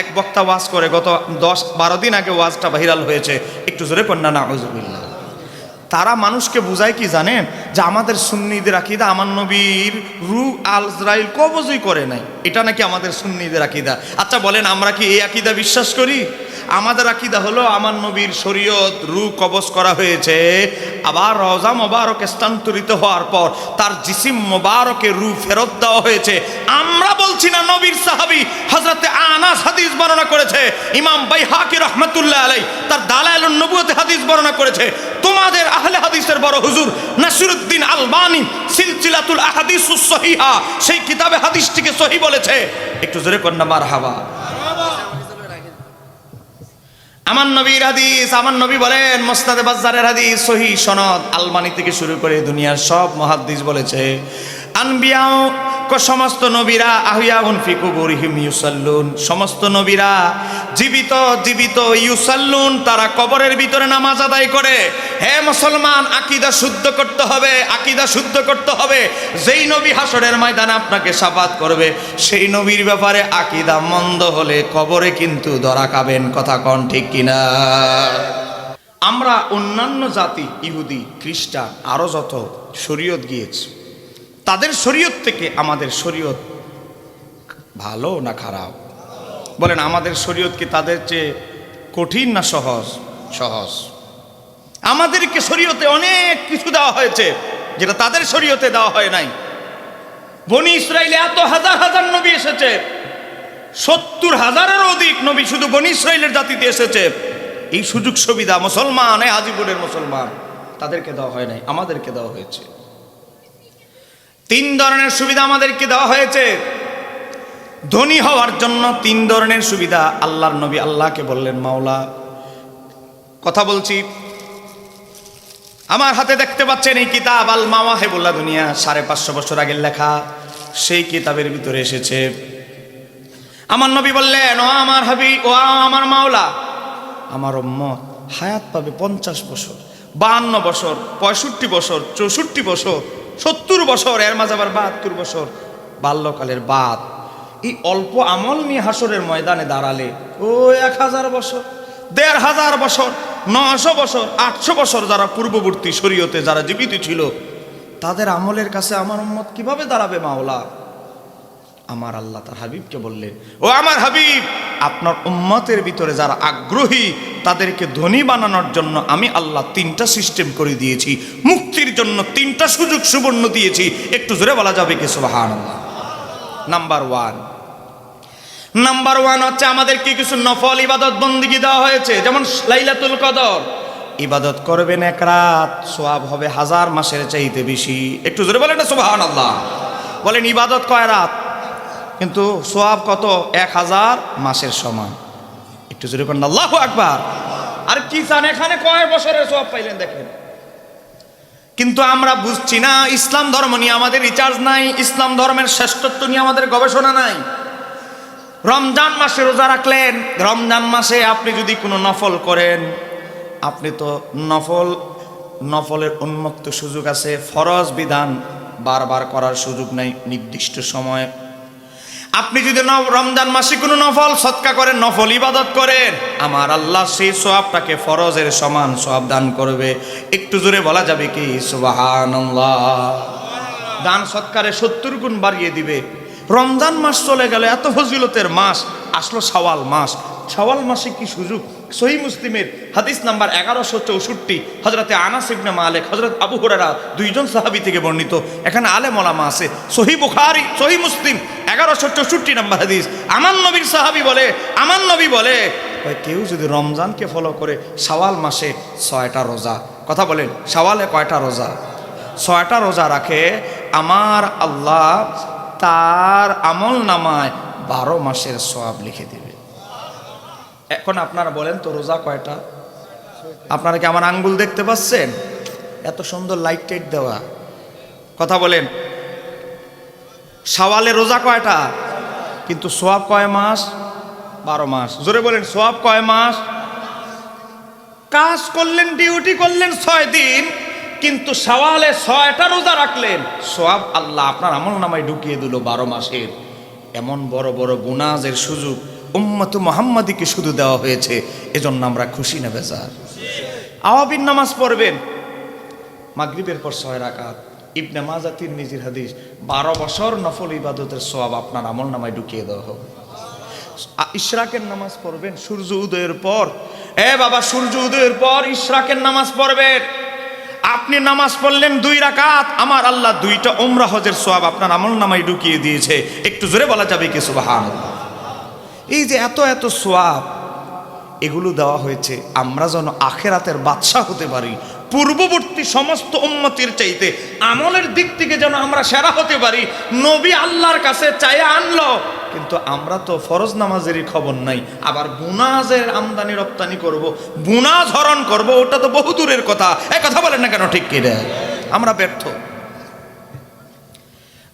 এক বক্তা ওয়াজ করে, গত 10-12 দিন আগে ওয়াজটা ভাইরাল হয়েছে, একটু জোরে কন্যা নাউজুবিল্লাহ। তারা মানুষকে বুঝায় কি জানেন, যে আমাদের সুন্নিদের আকীদা আমার নবীর রূহ আজরাইল কবজই করে নাই, এটা নাকি আমাদের সুন্নিদের আকীদা। আচ্ছা বলেন, আমরা কি এই আকীদা বিশ্বাস করি? আমাদের আকীদা হলো আমার নবীর শরীয়ত রূহ কবজ করা হয়েছে, আবার রওজা মোবারক স্থানান্তরিত হওয়ার পর তার জিসিম মোবারকে রূহ ফেরত দেওয়া হয়েছে। আমরা বলছি না, নবীর সাহাবী হযরতে আনাস হাদিস বর্ণনা করেছে, ইমাম বাইহাকি রাহমাতুল্লাহ আলাইহি তার দালাইলুন নবুওয়াতে হাদিস বর্ণনা করেছে। তোমাদের আহলে হাদিসের বড় হুজুর নাসিরউদ্দিন আলবানী সিলসিলাতুল আহাদিসুস সহিহা সেই কিতাবে হাদিসটিকে সহিহ বলেছে। একটু জোরে কন্যা মারহাবা। আমার নবীর হাদিস, আমার নবী বলেন, মুসনাদে বাজ্জারের হাদিস, সহিহ সনদ, আলবানী থেকে শুরু করে দুনিয়ার সব মুহাদ্দিস বলেছে, আনবিয়া সমস্ত নবীরা আহিয়াউন ফি কুবুরিহিম ইউসাল্লুন, সমস্ত নবীরা জীবিত জীবিত ইউসাল্লুন, তারা কবরের ভিতরে নামাজ আদায় করে। হে মুসলমান, আকীদা শুদ্ধ করতে হবে, আকীদা শুদ্ধ করতে হবে। যেই নবী হাসরের ময়দানে আপনাকে শাফাত করবে, সেই নবীর ব্যাপারে আকীদা মন্দ হলে কবরে কিন্তু ধরা খাবেন। কথা কোন ঠিক কিনা? আমরা অন্যান্য জাতি, ইহুদি, খ্রিস্টান, আরো যত শরীয়ত গিয়েছে, তাদের শরীয়ত থেকে আমাদের শরীয়ত ভালো না খারাপ? বলেন, আমাদের শরীয়ত কি তাদের চেয়ে কঠিন না সহজ? সহজ। আমাদেরকে শরীয়তে অনেক কিছু দেওয়া হয়েছে যেটা তাদের শরীয়তে দেওয়া হয় নাই। বনি ইসরাইলে এত হাজার হাজার নবী এসেছে, 70,000-এরও অধিক নবী শুধু বনি ইসরাইলের জাতিতে এসেছে। এই সুযোগ সুবিধা মুসলমান, এই হাজিপুরের মুসলমান, তাদেরকে দেওয়া হয় নাই, আমাদেরকে দেওয়া হয়েছে। 3 ধরনের সুবিধা আমাদেরকে দেওয়া হয়েছে। ধনী হওয়ার জন্য 3 ধরনের সুবিধা আল্লাহর নবী আল্লাহকে বললেন, মাওলা, কথা বলছি, আমার হাতে দেখতে পাচ্ছেন এই কিতাব আল মাওয়াহিবুল্লাহ দুনিয়া, 550 বছর আগের লেখা, সেই কিতাবের ভিতরে এসেছে। আমার নবী বললেন, ও আমার হাবিব, ও আমার মাওলা, আমার উম্মত হায়াত পাবে 50 বছর, 52 বছর, 65 বছর, 64 বছর, 70 বছর, এর মাঝে আবার 72 বছর বাল্যকালের বাদ। এই অল্প আমল নিয়ে হাসরের ময়দানে দাঁড়ালে ও 1000 বছর, 1500 বছর, 900 বছর, 800 বছর যারা পূর্ববর্তী শরীয়তে যারা জীবিত ছিল, তাদের আমলের কাছে আমার উম্মত কিভাবে দাঁড়াবে মাওলা? আমার আল্লাহ তার হাবিবকে বললেন, ও আমার হাবিব, আপনার উম্মতের ভিতরে যারা আগ্রহী তাদেরকে ধনী বানানোর জন্য আমি আল্লাহ 3টা সিস্টেম করে দিয়েছি, মুক্তির জন্য 3টা সুযোগ সুবর্ণ দিয়েছি। একটু জোরে বলা যাবে কি সুবহানাল্লাহ? নাম্বার 1 হচ্ছে আমাদেরকে কিছু নফল ইবাদত বন্দেগী দেওয়া হয়েছে, যেমন লাইলাতুল কদর। ইবাদত করবেন 1 রাত, সওয়াব হবে 1000 মাসের চাইতে বেশি। একটু জোরে বলেন না সুবহানাল্লাহ। বলেন, ইবাদত কয় রাত, কিন্তু সওয়াব কত? 1000 মাসের সমান। একটু জোরে বলেন আল্লাহু আকবার। আর কি চান, এখানে কয় বছরের সওয়াব পাইলেন দেখেন। কিন্তু আমরা বুঝছি না, ইসলাম ধর্ম নিয়ে আমাদের রিচার্জ নাই, ইসলাম ধর্মের শ্রেষ্ঠত্ব নিয়ে আমাদের গবেষণা নাই। রমজান মাসে রোজা রাখলেন, রমজান মাসে আপনি যদি কোনো নফল করেন, আপনি তো নফলের উন্মুক্ত সুযোগ আছে, ফরজ বিধান বারবার করার সুযোগ নাই নির্দিষ্ট সময়ে। আপনি যদি রমজান মাসে কোনো নফল সদকা করেন, নফল ইবাদত করেন, আমার আল্লাহ সেই সওয়াবটাকে ফরজের সমান সওয়াব দান করবে। একটু জোরে বলা যাবে কি সুবহানাল্লাহ? দান সৎকারে 70 গুণ বাড়িয়ে দিবে। রমজান মাস চলে গেল, এত ফজিলতের মাস আসলো, শাওয়াল মাস, শাওয়াল মাসে কি সুযোগ। সহিহ মুসলিমের হাদিস নাম্বার 1164, হযরতে আনাস ইবনে মালিক, হযরত আবু হুরায়রা, দুইজন সাহাবী থেকে বর্ণিত। এখানে আলেম ওলামা আছে। সহিহ বুখারী, সহিহ মুসলিম 1164 নম্বর হাদিস। আমার নবীর সাহাবী বলে, আমার নবী বলে, কেউ যদি রমজানকে ফলো করে শাওয়াল মাসে 6টা রোজা, কথা বলেন, শাওয়ালে কয়টা রোজা? 6টা রোজা রাখে, আমার আল্লাহ তার আমল নামায় 12 মাসের সওয়াব লিখে দিবে। এখন আপনারা বলেন তো রোজা কয়টা? আপনারা কি আমার আঙ্গুল দেখতে পাচ্ছেন? এত সুন্দর লাইট টাইট দেওয়া, কথা বলেন। শাওয়ালে রোজা কয়টা? কিন্তু সওয়াব কয় মাস? 12 মাস। জোরে বলেন, সওয়াব কয় মাস? কাজ করলেন, ডিউটি করলেন 6 দিন, কিন্তু শাওয়ালে 6টা রোজা রাখলেন, সওয়াব আল্লাহ আপনার আমল নামায় ঢুকিয়ে দিল 12 মাসের। এমন বড় বড় গুনাহের সুযোগ উম্মত মুহাম্মাদিকে শুধু দেওয়া হয়েছে, এজন্য আমরা খুশি না বেজার? আওয়াবিন নামাজ পড়বেন মাগরিবের পর 6 রাকাত। ইবনে মাজাহ তিরমিজির হাদিস, 12 বছর নফল ইবাদতের সওয়াব আপনার আমল নামায় ঢুকিয়ে দেওয়া হবে। ইশরাকের নামাজ পড়বেন সূর্য উদয়ের পর। বাবা, সূর্য উদয়ের পর ইশরাকের নামাজ পড়বেন। আপনি নামাজ পড়লেন 2 রাকাত, আমার আল্লাহ 2টা উমরা হজের সওয়াব আপনার আমল নামায় ঢুকিয়ে দিয়েছে। একটু জোরে বলা যাবে কি সুবহানাল্লাহ? এই যে এত এত সওয়াব এগুলো দেওয়া হয়েছে আমরা যেন আখিরাতের বাদশা হতে পারি, পূর্ববর্তী সমস্ত উম্মতের চাইতে আমলের দিক থেকে যেন আমরা সেরা হতে পারি। নবী আল্লাহর কাছে চাইয়া আনলো, কিন্তু আমরা তো ফরজ নামাজেরই খবর নাই, আবার বুনাজের আমদানি রপ্তানি করব, বুনাজ হরণ করব, ওটা তো বহু দূরের কথা। কথা বলেন না কেন? ঠিক কি রে? আমরা ব্যর্থ,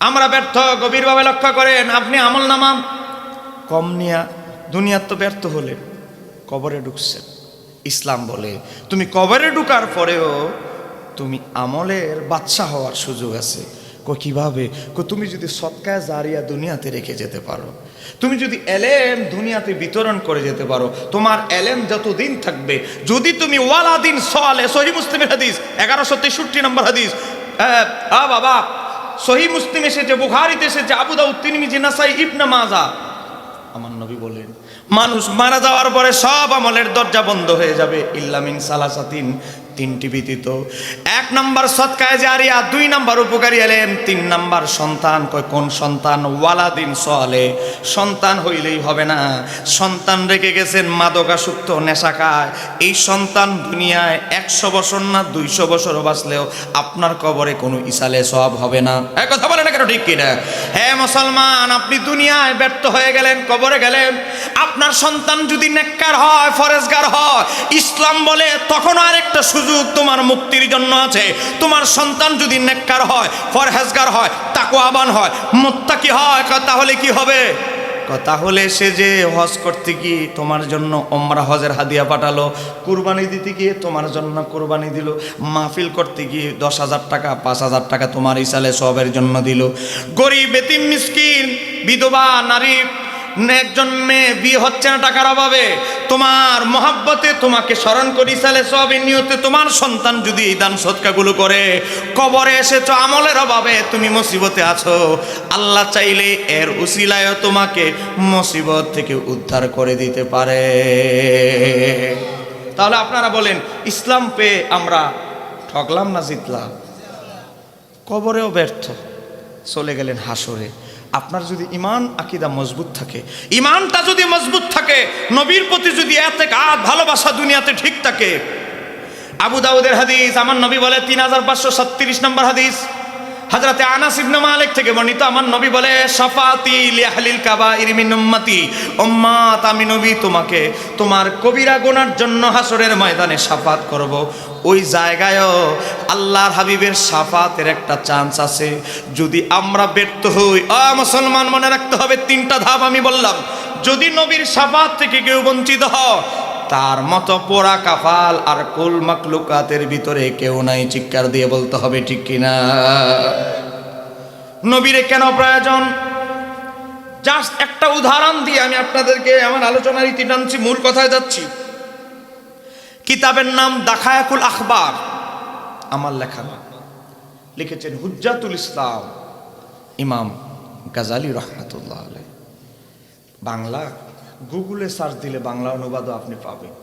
আমরা ব্যর্থ। গভীরভাবে লক্ষ্য করেন, আপনি আমল নামা কম নিয়া দুনিয়ার তো ব্যর্থ হলে কবরে ঢুকছেন। ইসলাম বলে তুমি কবরে ঢুকার পরেও তুমি আমলের বাদশা হওয়ার সুযোগ আছে। কিভাবে? তুমি যদি সদকায়ে জারিয়া দুনিয়াতে রেখে যেতে পারো, তুমি যদি এলেম দুনিয়াতে বিতরণ করে যেতে পারো, তোমার এলেম যতদিন থাকবে, যদি তুমি ওয়ালাদিন সালে, সহিহ মুসলিমের হাদিস 1163 নম্বর হাদিস। বাবা, সহিহ মুসলিম এসেছে, বুখারীতে এসেছে, আবু দাউদ, তিরমিজি, নাসাই, ইবনে মাজাহ। আমার নবী বলেন, মানুষ মারা যাওয়ার পরে সব আমলের দরজা বন্ধ হয়ে যাবে ইল্লা মিন সালাসাতিন, 3টি ব্যতীত। 1 নাম্বার সদকায়ে জারিয়া, 2 নাম্বার উপকারী এলেম, 3 নাম্বার সন্তান। কোন সন্তান? ওয়ালাদিন সালে। সন্তান হইলেই হবে না, সন্তান রেখে গেছেন মাদকাসক্ত, নেশা খায়। এই সন্তান দুনিয়ায় 100 বছর না 200 বছরও বাঁচলেও আপনার কবরে কোনো ইসালে সওয়াব হবে না। কথা বলে না কেন? ঠিক কিনা? হ্যাঁ মুসলমান, আপনি দুনিয়ায় ব্যর্থ হয়ে গেলেন, কবরে গেলেন, আপনার সন্তান যদি নেককার হয়, ফরেজগার হয়, ইসলাম বলে তখন আরেকটা সুযোগ তোমার মুক্তির জন্য আছে। তোমার সন্তান যদি নেককার হয়, ফরহেজগার হয়, তাকওয়াবান হয়, মুত্তাকি হয়, তাহলে কি হবে? তাহলে সে যে হজ করতে গিয়ে তোমার জন্য ওমরা হজের হাদিয়া পাঠালো, কুরবানি দিতে গিয়ে তোমার জন্য কুরবানি দিল, মাহফিল করতে গিয়ে 10,000 টাকা 5,000 টাকা তোমার ইসালে সওয়াবের জন্য দিল। গরিব, এতিম, মিসকিন, বিধবা নারী, একজন মেয়ে বিয়ে হচ্ছে না টাকার অভাবে, তোমার মহাব্বতে তোমাকে স্মরণ করি সালে সওয়াবের নিয়তে তোমার সন্তান যদি এই দান সদকাগুলো করে, কবরে এসেছো আমলের অভাবে, তুমি মুসিবতে আছো, আল্লাহ চাইলে এর উসিলায় তোমাকে মুসিবত থেকে উদ্ধার করে দিতে পারে। তাহলে আপনারা বলেন, ইসলাম পেয়ে আমরা ঠকলাম না জিতলাম? কবরেও ব্যর্থ, চলে গেলেন হাসরে। আপনার যদি ইমান আকীদা মজবুত থাকে, ইমানটা যদি মজবুত থাকে, নবীর প্রতি যদি এতেকাদ ভালোবাসা দুনিয়াতে ঠিক থাকে। আবু দাউদের হাদিস, আমার নবী বলে 3536 নম্বর হাদিস, হযরতে আনাস ইবনে মালিক থেকে বর্ণিত, আমার নবী বলে, শাফাতি লিআহলিল কাবাইর মিন উম্মতি, উম্মত আমি নবী তোমাকে তোমার কবিরা গুনার জন্য হাসরের ময়দানে শাফাত করব। ওই জায়গায়ও আল্লাহর হাবিবের শাফাতের একটা চান্স আছে। যদি আমরা ব্যর্থ হই, মুসলমান মনে রাখতে হবে 3টা ধাপ আমি বললাম। যদি নবীর শাফাত থেকে কেউ বঞ্চিত হয়, তার মতো পোড়া কাফাল আর কুল মাকলুকাতের ভিতরে কেউ নাই। চিৎকার দিয়ে বলতে হবে ঠিক কিনা? নবীরে কেন প্রয়োজন? জাস্ট একটা উদাহরণ দিয়ে আমি আপনাদেরকে আমার আলোচনার ইতি টানছি, মূল কথায় যাচ্ছি। কিতাবের নাম দাখায়াকুল আখবার, আমার লেখা না, লিখেছেন হুজ্জাতুল ইসলাম ইমাম গাজালি রহমাতুল্লাহ আলাইহি। বাংলা গুগলে সার্চ দিলে বাংলা অনুবাদও আপনি পাবেন।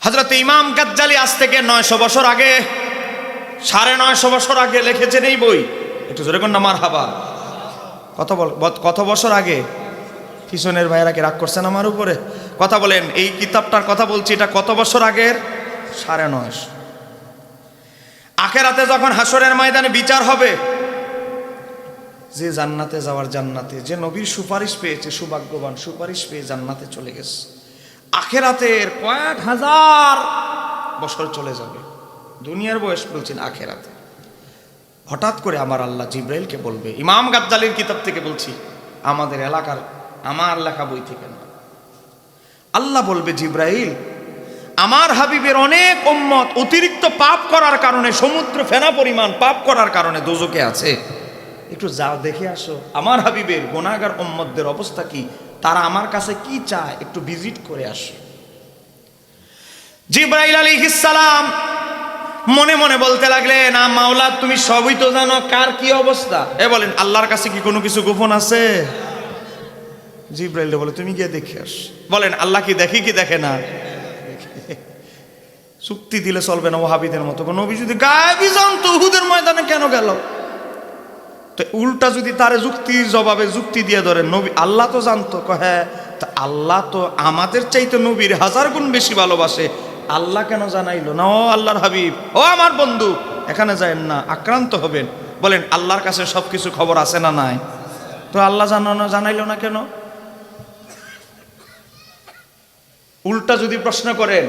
হযরত ইমাম গাজ্জালী আজ থেকে 900 বছর আগে, 950 বছর আগে লিখেছেন এই বই। একটু জোরে কোন না মারহাবা। কত বছর আগে? পিছনের ভাইয়েরা কি রাগ করছেন আমার উপরে? কথা বলেন, এই কিতাবটার কথা বলছি, এটা কত বছর আগের? 950। আখিরাতে যখন হাসরের ময়দানে বিচার হবে, যে জান্নাতে যাওয়ার জান্নাতে, যে নবীর সুপারিশ পেয়েছে সৌভাগ্যবান, সুপারিশ পেয়ে জান্নাতে চলে গেছে। আখিরাতের কয়েক হাজার বছর চলে যাবে, দুনিয়ার বয়স বলছেন আখিরাতে। হঠাৎ করে আমার আল্লাহ জিব্রাইলকে বলবে, ইমাম গাজ্জালীর কিতাব থেকে বলছি, আমাদের এলাকার আমার লেখা বই থেকে না। আল্লাহ বলবে, জিব্রাইল, আমার হাবিবের অনেক উম্মত অতিরিক্ত পাপ করার কারণে, সমুদ্র ফেনা পরিমাণ পাপ করার কারণে দোজকে আছে, একটু যাও দেখে আসো আমার হাবিবের গুনাহগার উম্মতদের অবস্থা কি, তারা আমার কাছে কি চায়, একটু ভিজিট করে আসো। জিব্রাইল আলাইহিস সালাম মনে মনে বলতে লাগলেন, না মাওলা, তুমি সবই তো জানো, কার কি অবস্থা। বলেন, আল্লাহর কাছে কি কোনো কিছু গোপন আছে? জিব্রাইল বলে, তুমি গিয়ে দেখে আস। বলেন, আল্লাহ কি দেখে কি দেখে না? চুক্তি দিলে চলবে না ওয়াহাবিদের মতো। নবী যদি গায়েবী জানতো উহুদের ময়দানে কেন গেল, তো উল্টা যদি তারে যুক্তির জবাবে যুক্তি দিয়ে ধরে, নবী আল্লাহ তো জানতো। হ্যাঁ, তা আল্লাহ তো আমাদের চাইতে নবীর 1000 গুণ বেশি ভালোবাসে, আল্লাহ কেন জানাইলো না? ও আল্লাহর হাবিব, ও আমার বন্ধু, এখানে যায়েন না, আক্রান্ত হবেন। বলেন, আল্লাহর কাছে সবকিছু খবর আছে না নাই? তো আল্লাহ জানাইলো না কেন? উল্টা যদি প্রশ্ন করেন,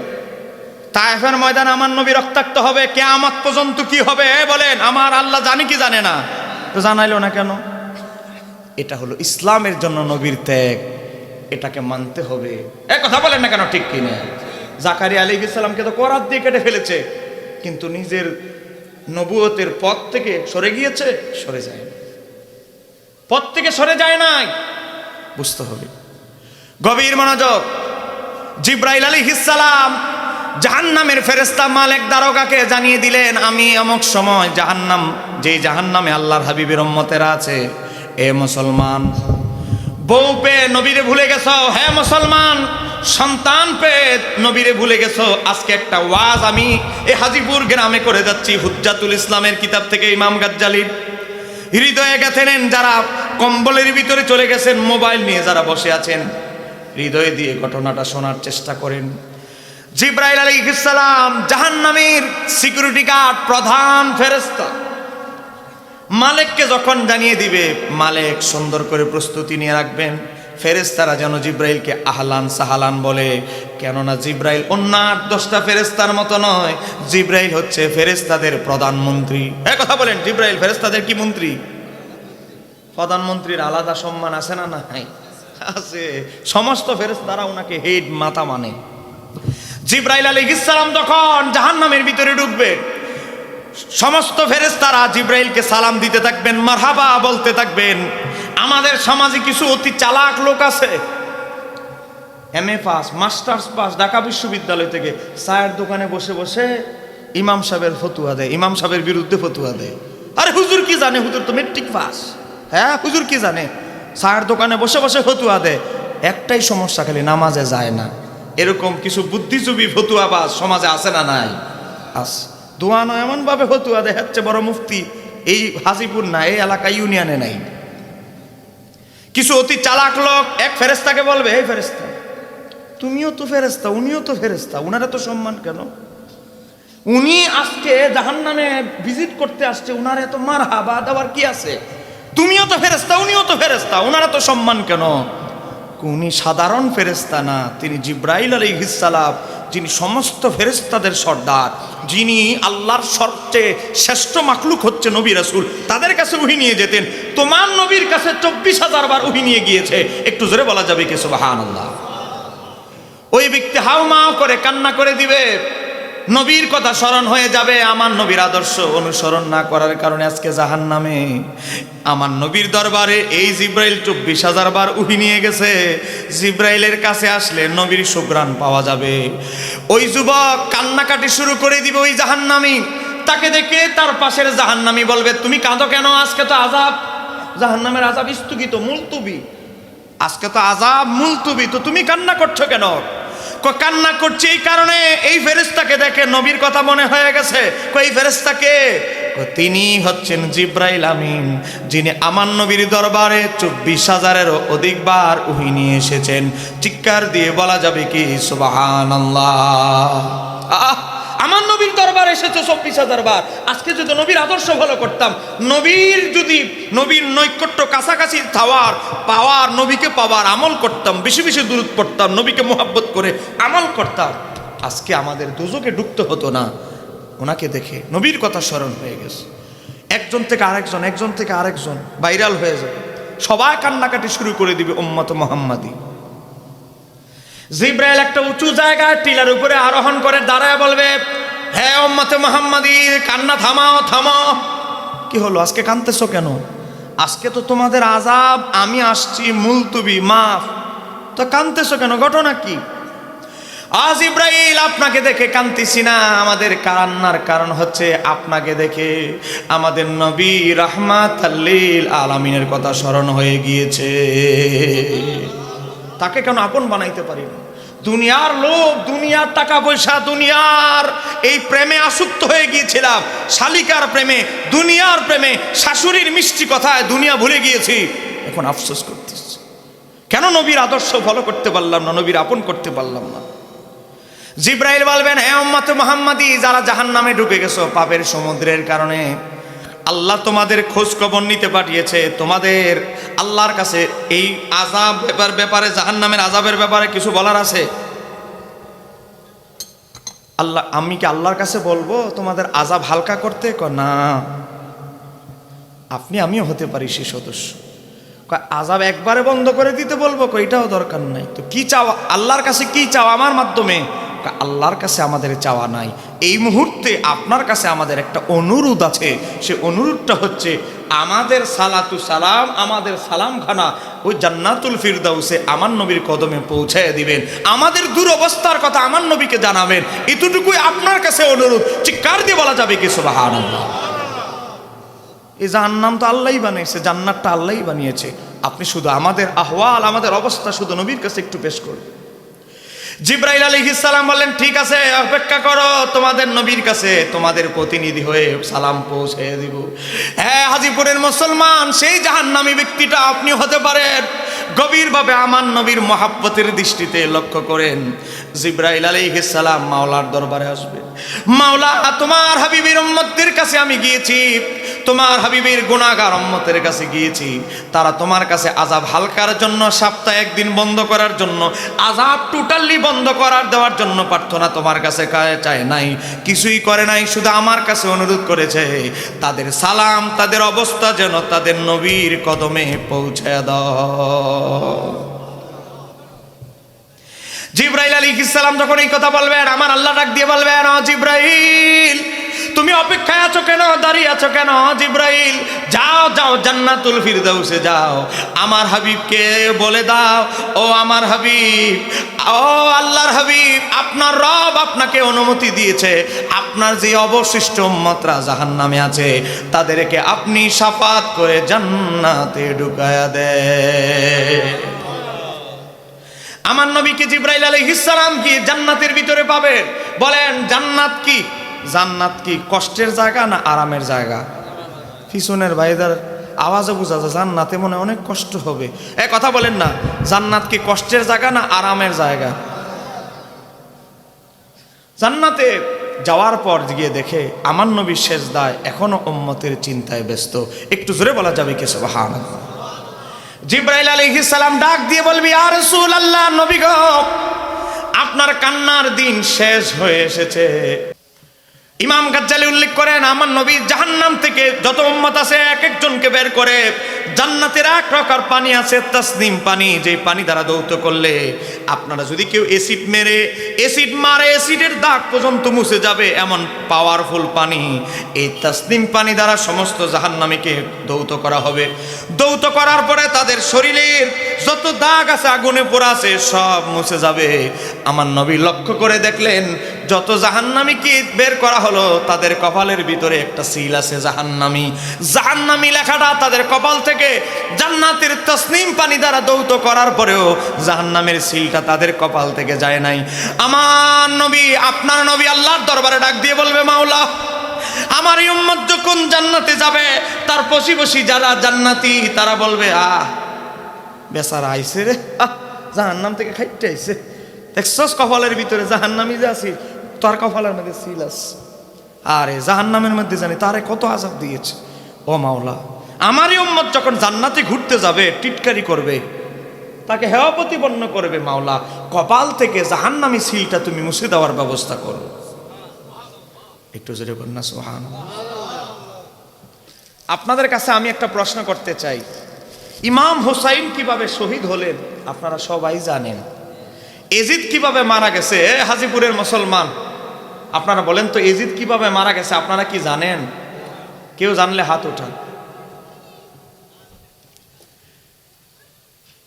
তায়েফের ময়দানে আমার নবী রক্তাক্ত হবে, কিয়ামত পর্যন্ত কি হবে, বলেন আমার আল্লাহ জানে কি জানে না? তো জানাইলো না কেন? এটা হলো ইসলামের জন্য নবীর ত্যাগ, এটাকে মানতে হবে। কথা বলেন না কেন, ঠিক কিনা? জাকারিয়া আলাইহিস সালামকে তো করাত দিয়ে কেটে ফেলেছে, কিন্তু নিজের নবুয়তের পথ থেকে সরে গিয়েছে? সরে যায় না, পথ থেকে সরে যায় নাই। বুঝতে হবে, গভীর মনোযোগ। জিব্রাইল আলাইহিস সালাম জাহান্নামের ফেরেশতা মালিক দারোগাকে জানিয়ে দিলেন, আমি অমুক সময় জাহান্নাম, যেই জাহান্নামে আল্লাহর হাবিবের উম্মতেরা আছে, এ মুসলমান, বউ পেয়ে নবীরে ভুলে গেছো, হে মুসলমান, সন্তান পেয়ে নবীরে ভুলে গেছো। আজকে একটা ওয়াজ আমি এই হাজিপুর গ্রামে করে যাচ্ছি, হুজ্জাতুল ইসলামের কিতাব থেকে ইমাম গাজ্জালীর। হৃদয়ে গেঁথে নেন, যারা কম্বলের ভিতরে চলে গেছেন, মোবাইল নিয়ে যারা বসে আছেন, হৃদয়ে দিয়ে ঘটনাটা শোনার চেষ্টা করেন। জিব্রাইল আলাইহিস সালাম জাহান্নামের সিকিউরিটি গার্ড, প্রধান ফেরেশতা, মালিককে যখন জানিয়ে দিবে, মালিক সুন্দর করে প্রস্তুতি নিয়ে রাখবেন, ফেরেশতারা যেন জিব্রাইলকে আহলান সাহালান বলে। কেননা জিব্রাইল অন্য 8-10টা ফেরেশতার মতো নয়, জিব্রাইল হচ্ছে ফেরেশতাদের প্রধানমন্ত্রী। কথা বলেন, জিব্রাইল ফেরেশতাদের কি মন্ত্রী? প্রধানমন্ত্রীর আলাদা সম্মান আছে না নাই? আছে। সমস্ত ফেরেশতারা ওনাকে হেড, মাথা মানে। জিব্রাইল আলাইহিস সালাম যখন জাহান্নামের ভিতরে ঢুকবে, সমস্ত ফেরেশতারা জিব্রাইলকে সালাম দিতে থাকবেন, মারহাবা বলতে থাকবেন। আমাদের সমাজে কিছু অতি চালাক লোক আছে, MA pass, masters pass, Dhaka বিশ্ববিদ্যালয় থেকে চায়ের দোকানে বসে বসে ইমাম সাহেবের ফতুয়া দেয়, ইমাম সাহেবের বিরুদ্ধে ফতুয়া দেয়। আরে হুজুর কি জানে, হুজুর তো মেট্রিক পাস। হ্যাঁ, হুজুর কি জানে, চায়ের দোকানে বসে বসে ফতুয়া দেয়। একটাই সমস্যা, খালি নামাজে যায় না। এরকম কিছু বুদ্ধিজীবী ফতুয়াবাজ সমাজে আছে না নাই? আছে। দোয়ানো এমন ভাবে ফতুয়া দেয়, হচ্ছে বড় মুফতি এই হাজিপুর না, এই এলাকা ইউনিয়নে নাই। কিছু অতি চালাক লোক এক ফেরেশতাকে বলবে, এই ফেরেশতা, তুমিও তো ফেরেশতা, উনিও তো ফেরেশতা, উনারা তো সম্মান কেন? উনি আজকে জাহান্নামে ভিজিট করতে আসছে, উনার এত মারহাবা দেওয়ার কি আছে? তুমিও তো ফেরেশতা, উনিও তো ফেরেশতা, উনারা তো সম্মান কেন? উনি সাধারণ ফেরেশতা না, তিনি জিব্রাইল আলাইহিস সালাম, যিনি সমস্ত ফেরেশতাদের সর্দার, যিনি আল্লাহর সবচেয়ে শ্রেষ্ঠ মাখলুক হচ্ছে নবী রাসূল, তাদের কাছে ওহী নিয়ে যেতেন। তোমার নবীর কাছে 24,000 বার ওহী নিয়ে গিয়েছে। একটু জোরে বলা যাবে কি সুবহানাল্লাহ? ওই ব্যক্তি হাউমাউ করে কান্না করে দিবে, নবীর কথা স্মরণ হয়ে যাবে। আমার নবীর আদর্শ অনুসরণ না করার কারণে আজকে জাহান্নামে। আমার নবীর দরবারে এই জিব্রাইল 24,000 বার উহি নিয়ে গেছে। জিব্রাইলের কাছে আসলে নবীর সুঘ্রাণ পাওয়া যাবে। ওই যুবক কান্নাকাটি শুরু করে দিবে, ওই জাহান্নামী। তাকে দেখে তার পাশের জাহান্নামী বলবে, তুমি কাঁদো কেন? আজকে তো আযাব, জাহান্নামের আযাব স্থগিত, মুলতুবি। আজকে তো আযাব মুলতবি, তো তুমি কান্না করছো কেন? কান্না করছি এই কারণে, এই ফেরেশতাকে দেখে নবীর কথা মনে হয়ে গেছে। এই ফেরেশতাকে, তিনি হচ্ছেন জিব্রাইল আমিন, যিনি আমার নবীর দরবারে 24,000-এরও অধিকবার ওহী নিয়ে এসেছেন। চিৎকার দিয়ে বলা যাবে কি সুবহানাল্লাহ। আমার নবীর দরবারে এসেছে 24,000 বার। আজকে যদি নবীর আদর্শ ফলো করতাম, নবীর নৈকট্য কাছাকাছি পাওয়ার, নবীকে পাওয়ার আমল করতাম, বেশি বেশি দুরূদ পড়তাম, নবীকে মোহাব্বত করে আমল করতাম, আজকে আমাদের দোজখে ঢুকতে হতো না। ওনাকে দেখে নবীর কথা স্মরণ হয়ে গেছে। একজন থেকে আরেকজন ভাইরাল হয়ে যাবে, সবাই কান্নাকাটি শুরু করে দিবে উম্মত মুহাম্মাদি। জিব্রাইল একটা উঁচু জায়গায় টিলার উপরে আরোহণ করে দাঁড়ায় বলবে, হে উম্মতে মুহাম্মাদি, কান্না থামাও। কি হলো, আজকে কাঁদতেছো কেন? আজকে তো তোমাদের আযাব আমি আসছি মুলতবি, মাফ, তো কাঁদতেছো কেন? ঘটনা কি? আজ ইব্রাহিম আপনাকে দেখে কাঁদতেছি না, আমাদের কান্নার কারণ হচ্ছে আপনাকে দেখে আমাদের নবী রাহমাতাল লিল আলামিনের কথা স্মরণ হয়ে গিয়েছে। তাকে কেন আপন বানাইতে পারি না? দুনিয়ার লোভ, দুনিয়ার টাকা পয়সা, দুনিয়ার এই প্রেমে আসক্ত হয়ে গিয়েছিলাম, শালিকার প্রেমে, দুনিয়ার প্রেমে, শাশুড়ির মিষ্টি কথায় দুনিয়া ভুলে গিয়েছি। এখন আফসোস করতেছি, কেন নবীর আদর্শ ফলো করতে পারলাম না, নবীর আপন করতে পারলাম না। জিব্রাইল বলবেন, হে উম্মতে মুহাম্মাদি, যারা জাহান্নামে ঢুকে গেছো পাপের সমুদ্রের কারণে, আল্লাহ তোমাদের খোঁজ খবর নিতে পাঠিয়েছে। তোমাদের আল্লাহর কাছে এই আযাব ব্যাপারে, জাহান্নামের আযাবের ব্যাপারে কিছু বলার আছে? আল্লাহ, আমি কি আল্লাহর কাছে বলবো তোমাদের আযাব হালকা করতে? না, আমিও হতে পারি সে সদস্য। আযাব একবারে বন্ধ করে দিতে বলবো? এটাও দরকার নাই। তো কি চাও আল্লাহর কাছে? কি চাও আমার মাধ্যমে? আল্লাহর কাছে আমাদের চাওয়া নাই, এই মুহূর্তে আপনার কাছে আমাদের একটা অনুরোধ আছে। সে অনুরোধটা হচ্ছে আমাদের সালাতু সালাম, আমাদের সালামখানা ওই জান্নাতুল ফিরদাউসে আমার নবীর কদমে পৌঁছায় দিবেন, আমাদের দুরবস্থার কথা আমার নবীকে জানাবেন। এতটুকুই আপনার কাছে অনুরোধ। চিৎকার দিয়ে বলা যাবে কি সুবহানাল্লাহ। এই জাহান্নাম তো আল্লাহই বানিয়েছে, জান্নাতটা আল্লাহই বানিয়েছে। আপনি শুধু আমাদের আহওয়াল, আমাদের অবস্থা শুধু নবীর কাছে একটু পেশ করুন। জিব্রাইল আলাইহিস সালাম বললেন, ঠিক আছে, অপেক্ষা করো, তোমাদের নবীর কাছে তোমাদের প্রতিনিধি হয়ে সালাম পৌঁছে দিব। হ্যাঁ, হাজীপুরের মুসলমান, সেই জাহান্নামী ব্যক্তিটা আপনি হতে পারেন। গভীরভাবে আমার নবীর মহাব্বতের দৃষ্টিতে লক্ষ্য করেন। জিব্রাইল আলাইহিস সালাম মাওলার দরবারে আসবে। মাওলা, তোমার হাবিবের উম্মতদের কাছে আমি গিয়েছি, তোমার হাবিবের গুনাহগার উম্মতের কাছে গিয়েছি, তারা তোমার কাছে আযাব হালকার জন্য, সপ্তাহে একদিন বন্ধ করার জন্য, আযাব টোটালি বন্ধ করার দেওয়ার জন্য প্রার্থনা তোমার কাছে চায় নাই, কিছুই করে নাই, শুধু আমার কাছে অনুরোধ করেছে তাদের সালাম, তাদের অবস্থা যেন তাদের নবীর কদমে পৌঁছে দাও। জিব্রাইল আলাইহিস সালাম যখন এই কথা বলবেন, আমার আল্লাহ ডাক দিয়ে বলবেন, ও জিব্রাইল, তুমি অপেক্ষায় আছো কেন, দাঁড়িয়ে আছো কেন? জিব্রাইল, যাও জান্নাতুল ফিরদাউসে যাও, আমার হাবিবকে বলে দাও, ও আমার হাবিব, ও আল্লাহর হাবিব, আপনার রব আপনাকে অনুমতি দিয়েছে, আপনার যে অবশিষ্ট উম্মতরা জাহান্নামে আছে তাদেরকে আপনি শাফাত করে জান্নাতে ঢুকায়া দেন। আমার নবীকে জিব্রাইল আলাইহিস সালাম কি জান্নাতের ভিতরে পাবেন? বলেন, জান্নাত কি? জান্নাত কি কষ্টের জায়গা না আরামের জায়গা? পিছনের ভাইদের আওয়াজে বোঝা যায় জান্নাতে মনে অনেক কষ্ট হবে। কথা বলেন না, জান্নাত কি কষ্টের জায়গা না আরামের জায়গা? জান্নাতে যাওয়ার পর গিয়ে দেখে আমার নবীর সেজদায় এখনো উম্মতের চিন্তায় ব্যস্ত। একটু জোরে বলা যাবে কি সুবহানাল্লাহ। জিব্রাইল আলাইহিস সালাম ডাক দিয়ে বলবি, ইয়া রাসূলুল্লাহ, নবী গো, আপনার কান্নার দিন শেষ হয়ে এসেছে। ইমাম গাজ্জালি উল্লেখ করেন, আমার নবী জাহান্নাম থেকে যত উম্মত আছে এক একজনকে বের করে জান্নাতের এক প্রকার পানি আছে, তাসনিম পানি, যে পানি দ্বারা দৌত করলে আপনারা যদি কেউ অ্যাসিড মারে অ্যাসিডের দাগ পর্যন্ত মুছে যাবে এমন পাওয়ারফুল পানি। এই তাসনিম পানি দ্বারা সমস্ত জাহান্নামীকে দৌত করা হবে। দৌত করার পরে তাদের শরীরের যত দাগ আছে, আগুনে পোড়া আছে, সব মুছে যাবে। আমার নবী লক্ষ্য করে দেখলেন যত জাহান্নামীকে বের করা হলো তাদের কপালের ভিতরে একটা সিল আছে জাহান্নামী। জাহান্নামী লেখাটা তাদের কপাল থেকে জান্নাতের তসনিম পানি দ্বারা দৌত করার পরেও জাহান্নামের সিলটা তাদের কপাল থেকে যায় নাই। আমার নবী, আপনার নবী আল্লাহর দরবারে ডাক দিয়ে বলবে, মাওলা আমার এই উম্মত যখন জান্নাতে যাবে, তার বসি বসি যারা জান্নাতি তারা বলবে, বেচারা আইছে রে, জাহান্নাম থেকে খাইতে আইছে। দেখছস কপালের ভিতরে জাহান্নামী যে আছে, তার কপালের মধ্যে সিল আছে। আরে জাহান্নামের মধ্যে জানি তারে কত আযাব দিয়েছে। ও মাওলা, আমারই উম্মত যখন জান্নাতে ঘুরতে যাবে, টিটকারি করবে, তাকে হেয় প্রতিপন্ন করবে, মাওলা কপাল থেকে জাহান্নামী সিলটা তুমি মুছে দেওয়ার ব্যবস্থা করো। একটু জোরে বলুন না সুবহানাল্লাহ। আপনাদের কাছে আমি একটা প্রশ্ন করতে চাই, ইমাম হুসাইন কিভাবে শহীদ হলেন আপনারা সবাই জানেন। এজিদ কিভাবে মারা গেছে, হাজিপুরের মুসলমান আপনারা বলেন তো, এজিদ কিভাবে মারা গেছে আপনারা কি জানেন? কেউ জানলে হাত ওঠান।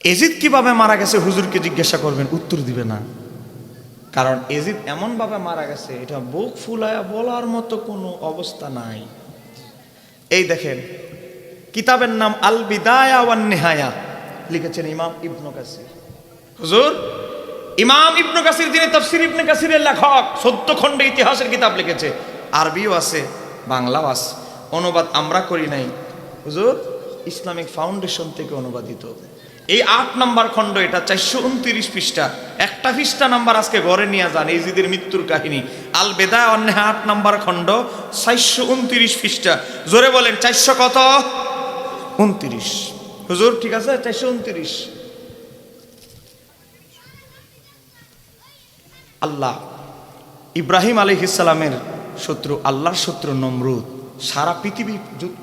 এজিদ কিভাবে মারা গেছে হুজুরকে জিজ্ঞাসা করবেন, উত্তর দিবে না। কারণ এজিদ এমন ভাবে মারা গেছে, এটা বুক ফুলায়া বলার মতো কোনো অবস্থা নাই। এই দেখেন, কিতাবের নাম আল বিদায়া ওয়ান নিহায়া, লিখেছেন ইমাম ইবনে কাসির। হুজুর ইমাম ইবনে কাসির, যিনি তাফসীর ইবনে কাসিরের লেখক, 14 খণ্ডে ইতিহাসের কিতাব লিখেছে, আরবিও আছে বাংলাও আছে, অনুবাদ আমরা করি নাই, হুজুর ইসলামিক ফাউন্ডেশন থেকে অনুবাদিত। এই 8 নম্বর খণ্ড, এটা 429 পৃষ্ঠা, একটা পৃষ্ঠা নাম্বার আজকে ঘরে নিয়ে যান, এজিদের মৃত্যুর কাহিনী, আল বেদায়া ওয়ান নিহায়া 8 নম্বর খণ্ড 429 পৃষ্ঠা। জোরে বলেন 400 কত? 29। হুজুর ঠিক আছে 429। আল্লাহ ইব্রাহিম আলাইহিস সালামের শত্রু, আল্লাহর শত্রু নমরুদ, সারা পৃথিবী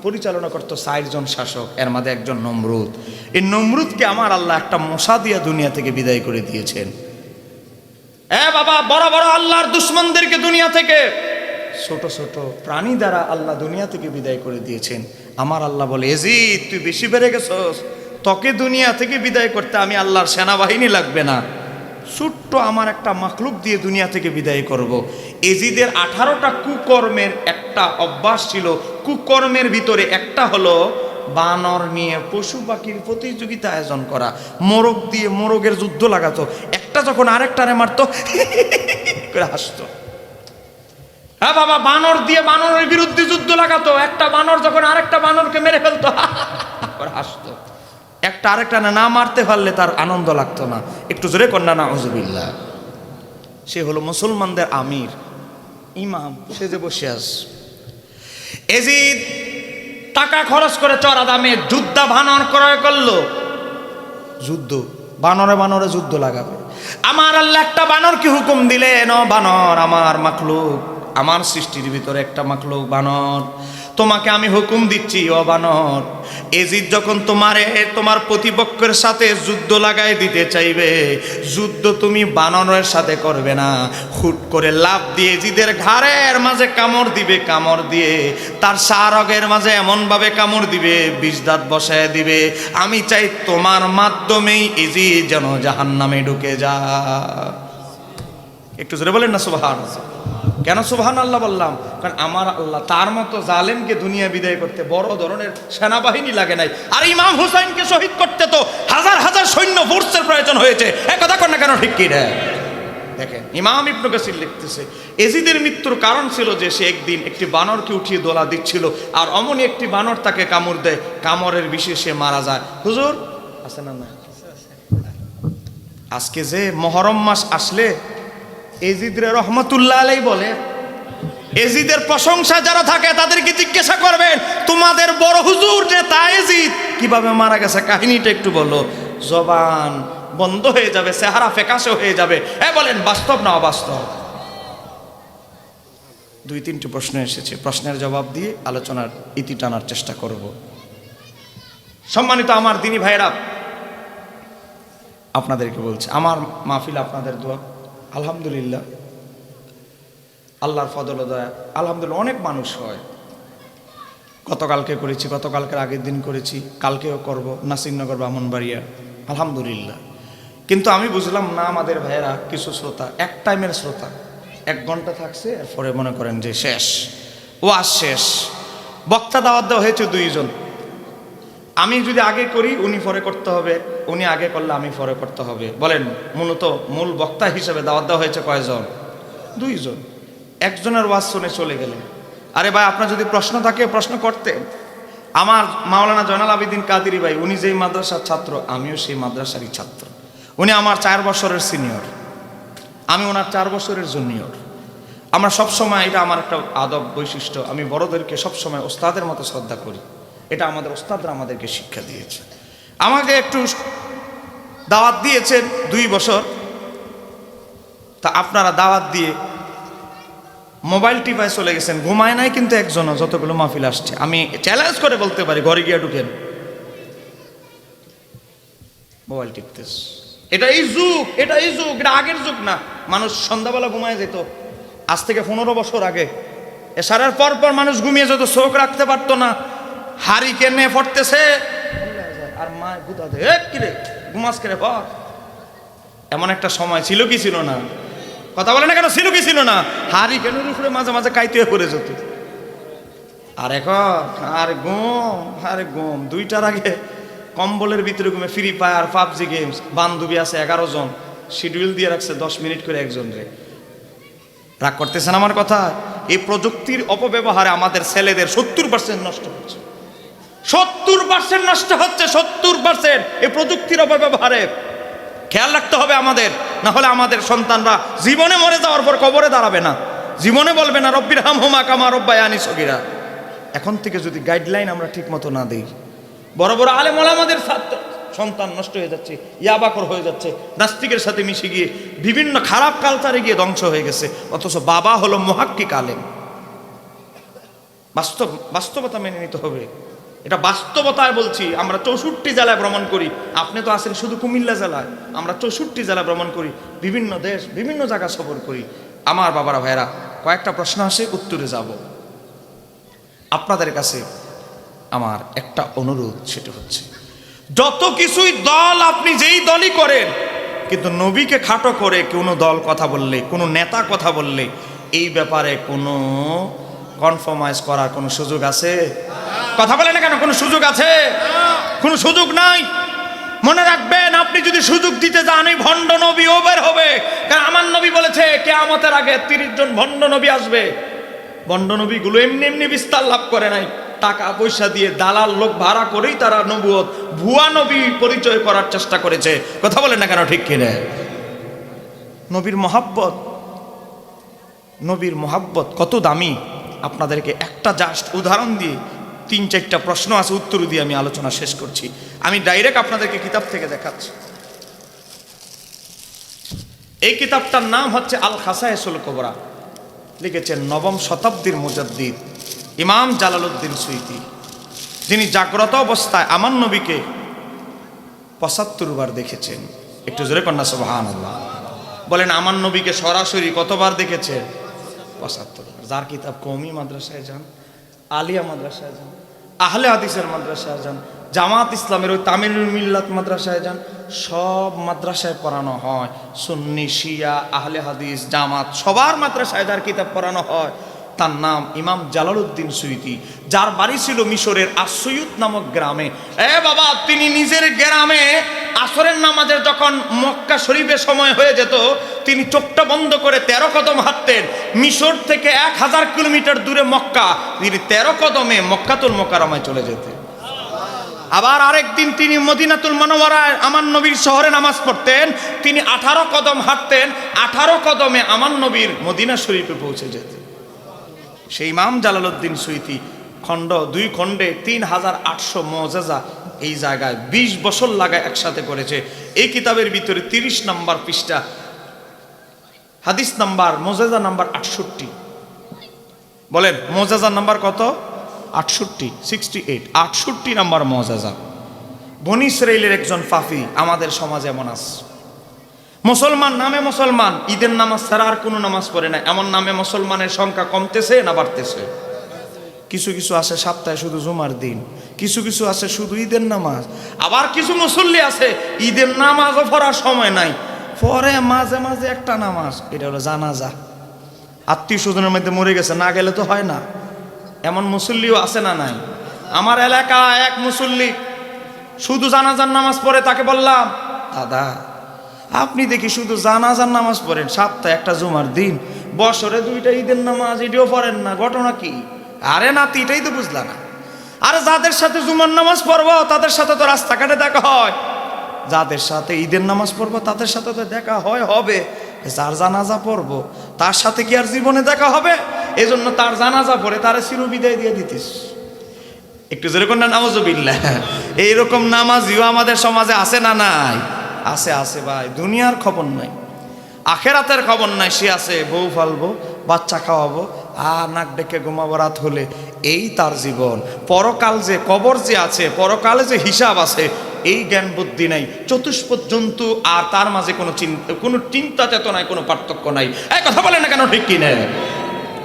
পরিচালনা করতো 4 জন শাসক, এর মধ্যে একজন নমরুদ। এই নমরুদকে আমার আল্লাহ একটা মশা দিয়া দুনিয়া থেকে বিদায় করে দিয়েছেন। বাবা, বড় বড় আল্লাহর দুশমনদেরকে দুনিয়া থেকে ছোট ছোট প্রাণী দ্বারা আল্লাহ দুনিয়া থেকে বিদায় করে দিয়েছেন। আমার আল্লাহ বলে, এজিদ তুই বেশি বেড়ে গেছস, তোকে দুনিয়া থেকে বিদায় করতে আমি আল্লাহর সেনাবাহিনী লাগবে না, ছোট্ট আমার একটা মাখলুক দিয়ে দুনিয়া থেকে বিদায় করব। এজিদের 18টা কুকর্মের একটা অভ্যাস ছিল। কুকর্মের ভিতরে একটা হলো বানর নিয়ে পশু পাখির প্রতিযোগিতা আয়োজন করা, মোরগ দিয়ে মোরগের যুদ্ধ লাগাতো, একটা যখন আরেকটারে মারতো করে হাসতো। হ্যাঁ বাবা, বানর দিয়ে বানরের বিরুদ্ধে যুদ্ধ লাগাতো, একটা বানর যখন আরেকটা বানরকে মেরে ফেলতো করে হাসতো। একটা আরেকটা না মারতে পারলে তার আনন্দ লাগতো না। একটু জোরে কন্যা নাউজুবিল্লাহ। সে হলো মুসলমানদের আমির, ইমাম, সে যে বসে আছে। এজিদ টাকা খরচ করে চড়া দামে যুদ্ধ বানর ক্রয় করলো, যুদ্ধ বানরে বানরে যুদ্ধ লাগাবে। আমার আল্লাহ একটা বানরকে হুকুম দিলেন, ও বানর, আমার মাখলুক, আমার সৃষ্টির ভিতরে একটা মাখলুক বানর, তোমাকে আমি হুকুম দিচ্ছি, ও বানর, এজিদ যখন তোমার প্রতিপক্ষের সাথে যুদ্ধ লাগাই দিতে চাইবে, যুদ্ধ তুমি বানরের সাথে করবে না, হুট করে লাফ দিয়ে এজিদের ঘাড়ের মাঝে কামড় দিবে, কামড় দিয়ে তার সারগের মাঝে এমনভাবে কামড় দিবে, 20 দাঁত বসায় দিবে। আমি চাই তোমার মাধ্যমেই এজিদ যেন জাহান্নামে ঢুকে যায়। একটু জোরে বলেন না সুবহানাল্লাহ। কেন সুবহানাল্লাহ বললাম? কারণ আমার আল্লাহ তার মতো জালেমকে দুনিয়া বিদায় করতে বড় ধরনের সেনাবাহিনী লাগে নাই। আর ইমাম হুসাইনকে শহীদ করতে তো হাজার হাজার সৈন্য ফোর্সের প্রয়োজন হয়েছে। কথা কর না কেন, ঠিক কি না? দেখেন ইমাম ইবনে কাসির লিখতেছে, এজিদের মৃত্যুর কারণ ছিল যে সে একদিন একটি বানরকে উঠিয়ে দোলা দিচ্ছিল, আর অমনি একটি বানর তাকে কামড় দেয়, কামড়ের বিষে সে মারা যায়। হুজুর আছে না? না, আজকে যে মুহররম মাস আসলে এজিদরে রহমতুল্লাহ আলাইহি বলে, এজিদের প্রশংসা যারা থাকে তাদেরকে জিজ্ঞাসা করবেন, তোমাদের বড় হুজুর নেতা এজিদ কিভাবে মারা গেছে, কাহিনীটা একটু বলো। জবান বন্ধ হয়ে যাবে, চেহারা ফ্যাকাশে হয়ে যাবে। বলেন বাস্তব না অবাস্তব? 2-3টি প্রশ্ন এসেছে, প্রশ্নের জবাব দিয়ে আলোচনার ইতি টানার চেষ্টা করব। সম্মানিত আমার দিনী ভাইরা, আপনাদেরকে বলছি, আমার মাহফিল আপনাদের দোয়া, আলহামদুলিল্লাহ, আল্লাহর ফজল দয়া, আলহামদুলিল্লাহ অনেক মানুষ হয়। গতকালকে করেছি, গতকালকের আগের দিন করেছি, কালকেও করব, নাসিরনগর ব্রাহ্মণবাড়িয়া, আলহামদুলিল্লাহ। কিন্তু আমি বুঝলাম না, আমাদের ভাইয়েরা কিছু শ্রোতা এক টাইমের শ্রোতা, 1 ঘন্টা থাকছে, এরপরে মনে করেন যে শেষ, ওয়াজ শেষ। বক্তা দাওয়াত দেওয়া হয়েছে 2 জন। আমি যদি আগে করি উনি পরে করতে হবে, উনি আগে করলে আমি পরে করতে হবে। বলেন মূলত মূল বক্তা হিসেবে দাওয়াত দেওয়া হয়েছে কয়জন? 2 জন। একজনের ওয়াজ শুনে চলে গেলেন। আরে ভাই, আপনার যদি প্রশ্ন থাকে প্রশ্ন করতেন। আমার মাওলানা জয়নাল আবেদিন কাদেরী ভাই, উনি যেই মাদ্রাসার ছাত্র আমিও সেই মাদ্রাসারই ছাত্র। উনি আমার 4 বছরের সিনিয়র, আমি ওনার 4 বছরের জুনিয়র। আমরা সবসময়, এটা আমার একটা আদব বৈশিষ্ট্য, আমি বড়দেরকে সবসময় ওস্তাদের মতো শ্রদ্ধা করি। এটা আমাদের ওস্তাদরা আমাদেরকে শিক্ষা দিয়েছে। আমাকে একটু দাওয়াত দিয়েছেন 2 বছর, তা আপনারা দাওয়াত দিয়ে মোবাইল টিপায় চলে গেছেন, ঘুমায় নাই কিন্তু একজনও, যতগুলো মাহফিল আসছে। আমি চ্যালেঞ্জ করে বলতে পারি, ঘরে গিয়ে ঢুকেন, মোবাইল টিপতেছ। এটা এই যুগ, এটা আগের যুগ না। মানুষ সন্ধ্যাবেলা ঘুমায় যেত, আজ থেকে 15 বছর আগে। এশারের পর পর মানুষ ঘুমিয়ে যেত, চোখ রাখতে পারতো না। হাড়ি কেনে পড়তেছে, আর মা গুদা দে, কিরে ঘুমাস কেরে পর। এমন একটা সময় ছিল কি ছিল না? কথা বলে না কেন, ছিল কি ছিল না? হাড়ি কেনের উপরে মাঝে মাঝে কাইতে পড়ে যেত। আর এখন আরে ঘুম 2টার আগে কম্বলের ভিতরে ঘুমে ফ্রি ফায়ার, পাবজি গেমস। বান্ধবী আছে 11 জন, শিডিউল দিয়ে রাখছে 10 মিনিট করে একজন রে। রাগ করতেছেন আমার কথা? এই প্রযুক্তির অপব্যবহারে আমাদের ছেলেদের 70% নষ্ট হচ্ছে। 70% নষ্ট হচ্ছে, 70% এই প্রযুক্তির অপব্যবহারে। খেয়াল রাখতে হবে আমাদের, না হলে আমাদের সন্তানরা জীবনে মরে যাওয়ার পর কবরে দাঁড়াবে না, জীবনে বলবে না রব্বির হামহুমা কামা রব্বায়ানি সগীরা। এখন থেকে যদি গাইডলাইন আমরা ঠিক মতো না দিই, বড় বড় আলেম ওলামাদের সন্তান নষ্ট হয়ে যাচ্ছে, ইয়াবাকর হয়ে যাচ্ছে, নাস্তিকের সাথে মিশে গিয়ে বিভিন্ন খারাপ কালচারে গিয়ে ধ্বংস হয়ে গেছে। অথচ বাবা হলো মুহাক্কিক আলেম। বাস্তবতা মেনে নিতে হবে, এটা বাস্তবতায় বলছি। আমরা 64 জেলায় ভ্রমণ করি, আপনি তো আছেন শুধু কুমিল্লা জেলায়, আমরা 64 জেলা ভ্রমণ করি, বিভিন্ন দেশ বিভিন্ন জায়গা সফর করি। আমার বাবারা ভাইরা, কয়েকটা প্রশ্ন আসে, উত্তরে যাব। আপনাদের কাছে আমার একটা অনুরোধ, সেটা হচ্ছে যত কিছুই দল, আপনি যেই দলই করেন, কিন্তু নবীকে খাটো করে কোনো দল কথা বললে, কোনো নেতা কথা বললে, এই ব্যাপারে কোনো কনফার্মাইজ করার কোনো সুযোগ আছে? কথা বলে না কেন, কোনো সুযোগ আছে? কোনো সুযোগ নাই। মনে রাখবেন, আপনি যদি সুযোগ দিতে যান, এই ভণ্ড নবী ও বের হবে। কারণ আমার নবী বলেছে কিয়ামতের আগে 30 জন ভণ্ড নবী আসবে। ভণ্ড নবীগুলো এমনি এমনি বিস্তার লাভ করে নাই, টাকা পয়সা দিয়ে দালাল লোক ভাড়া করেই তারা নবুয়ত, ভুয়া নবী পরিচয় করার চেষ্টা করেছে। কথা বলে না কেন, ঠিক কিনা? নবীর মহাব্বত কত দামি, আপনাদেরকে একটা জাস্ট উদাহরণ দিয়ে 3-4টা প্রশ্ন আছে, উত্তর দিয়ে আমি আলোচনা শেষ করছি। আমি ডাইরেক্ট আপনাদেরকে কিতাব থেকে দেখাচ্ছি। এই কিতাবটার নাম হচ্ছে আল খাসায়েসুল কুবরা, লিখেছেন 9ম শতাব্দীর মুজাদ্দিদ ইমাম জালালউদ্দিন সুয়ুতী, যিনি জাগ্রত অবস্থায় আমার নবীকে 75 বার দেখেছেন। একটু জোরে কন্যা সুবহানাল্লাহ বলেন। আমার নবীকে সরাসরি কতবার দেখেছেন? 75 বার। যার কিতাব কওমি মাদ্রাসায় যান, আলিয়া মাদ্রাসায় যান, আহলে হাদিসের মাদ্রাসায় যান, জামাত ইসলামের ওই তামিলুল মিল্লাত মাদ্রাসায় যান, সব মাদ্রাসায় পড়ানো হয়। সুন্নি, শিয়া, আহলে হাদিস, জামাত, সবার মাদ্রাসায় যার কিতাব পড়ানো হয়, তার নাম ইমাম জালালউদ্দিন সুয়ুতী, যার বাড়ি ছিল মিশরের আসুয়ুত নামক গ্রামে। বাবা, তিনি নিজের গ্রামে আসরের নামাজের যখন মক্কা শরীফের সময় হয়ে যেত, তিনি চোখটা বন্ধ করে 13 কদম হাঁটতেন। মিশর থেকে 1000 কিলোমিটার দূরে মক্কা, তিনি 13 কদমে মক্কাতুল মুকাররমায় চলে যেতেন। আবার আরেকদিন তিনি মদিনাতুল মুনাওয়ারায় আমার নবীর শহরে নামাজ পড়তেন, তিনি 18 কদম হাঁটতেন, 18 কদমে আমার নবীর মদিনা শরীফে পৌঁছে যেতেন। সেই ইমাম জালালউদ্দিন সুয়ুতী 2 খণ্ডে 3800 মুআজিজা এই জায়গায় 20 বছর লাগায় একসাথে করেছে। এই কিতাবের ভিতরে 30 নম্বর পৃষ্ঠা, হাদিস নাম্বার, মুআজিজা নাম্বার 68। বলেন মুআজিজা নাম্বার কত? 68, 68 নম্বর মুআজিজা। বনি ইসরাইলের একজন পাপী আমাদের সমাজে এমন আছে, মুসলমান নামে মুসলমান, ঈদের নামাজ ছাড়া আর কোনো নামাজ পড়ে না। এমন নামে মুসলমানের সংখ্যা কমতেছে না বাড়তেছে? কিছু কিছু আছে সপ্তাহে শুধু জুমার দিন, কিছু কিছু আছে শুধু ঈদের নামাজ, আবার কিছু মুসল্লি আছে ঈদের নামাজও পড়ার সময় নাই, পরে মাঝে মাঝে একটা নামাজ, এটা হলো জানাজা। আত্মীয় স্বজনের মধ্যে মরে গেছে, না গেলে তো হয় না। এমন মুসল্লিও আছে না নাই? আমার এলাকা এক মুসল্লি শুধু জানাজার নামাজ পড়ে, তাকে বললাম, দাদা আপনি দেখি শুধু জানাজার নামাজ পড়েন, সপ্তাহে একটা জুমার দিন, বছরে 2টা ঈদের নামাজ, এটিও পড়েন না, ঘটনা কি? আরে নাতি, এটাই তো বুঝলা না। আরে যাদের সাথে জুমার নামাজ পড়বো তাদের সাথে তো রাস্তাঘাটে দেখা হয়, যাদের সাথে ঈদের নামাজ পড়বো তাদের সাথে তো দেখা হয় হবে, যার জানাজা পড়বো তার সাথে কি আর জীবনে দেখা হবে? এজন্য তার জানাজা পড়ে তারা চিরবিদায় দিয়ে দিতিস। একটু যেরকম না, নাউজুবিল্লাহ। এইরকম নামাজিও আমাদের সমাজে আছে না নাই? আছে, আছে ভাই। দুনিয়ার খবর নাই, আখেরাতের খবর নাই। সে আছে বউ ফালবো, বাচ্চা খাওয়াবো, আর নাক ডেকে ঘুমাবো রাত হলে, এই তার জীবন। পরকাল যে, কবর যে আছে, পরকালে যে হিসাব আছে, এই জ্ঞান বুদ্ধি নাই। চতুষ্পদ জন্তু আর তার মাঝে কোনো চিন্তা চেতনায় কোনো পার্থক্য নাই। এই কথা বলে না কেন, ঠিক কি না?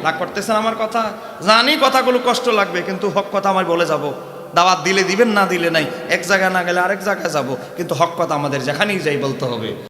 রাগ করতেছেন আমার কথা? জানি কথাগুলো কষ্ট লাগবে, কিন্তু হক কথা আমার বলে যাব। দাওয়াত দিলে দিবেন, না দিলে নাই। এক জায়গায় না গেলে আরেক জায়গায় যাব, কিন্তু হক কথা আমাদের যেখানেই যাই বলতে হবে।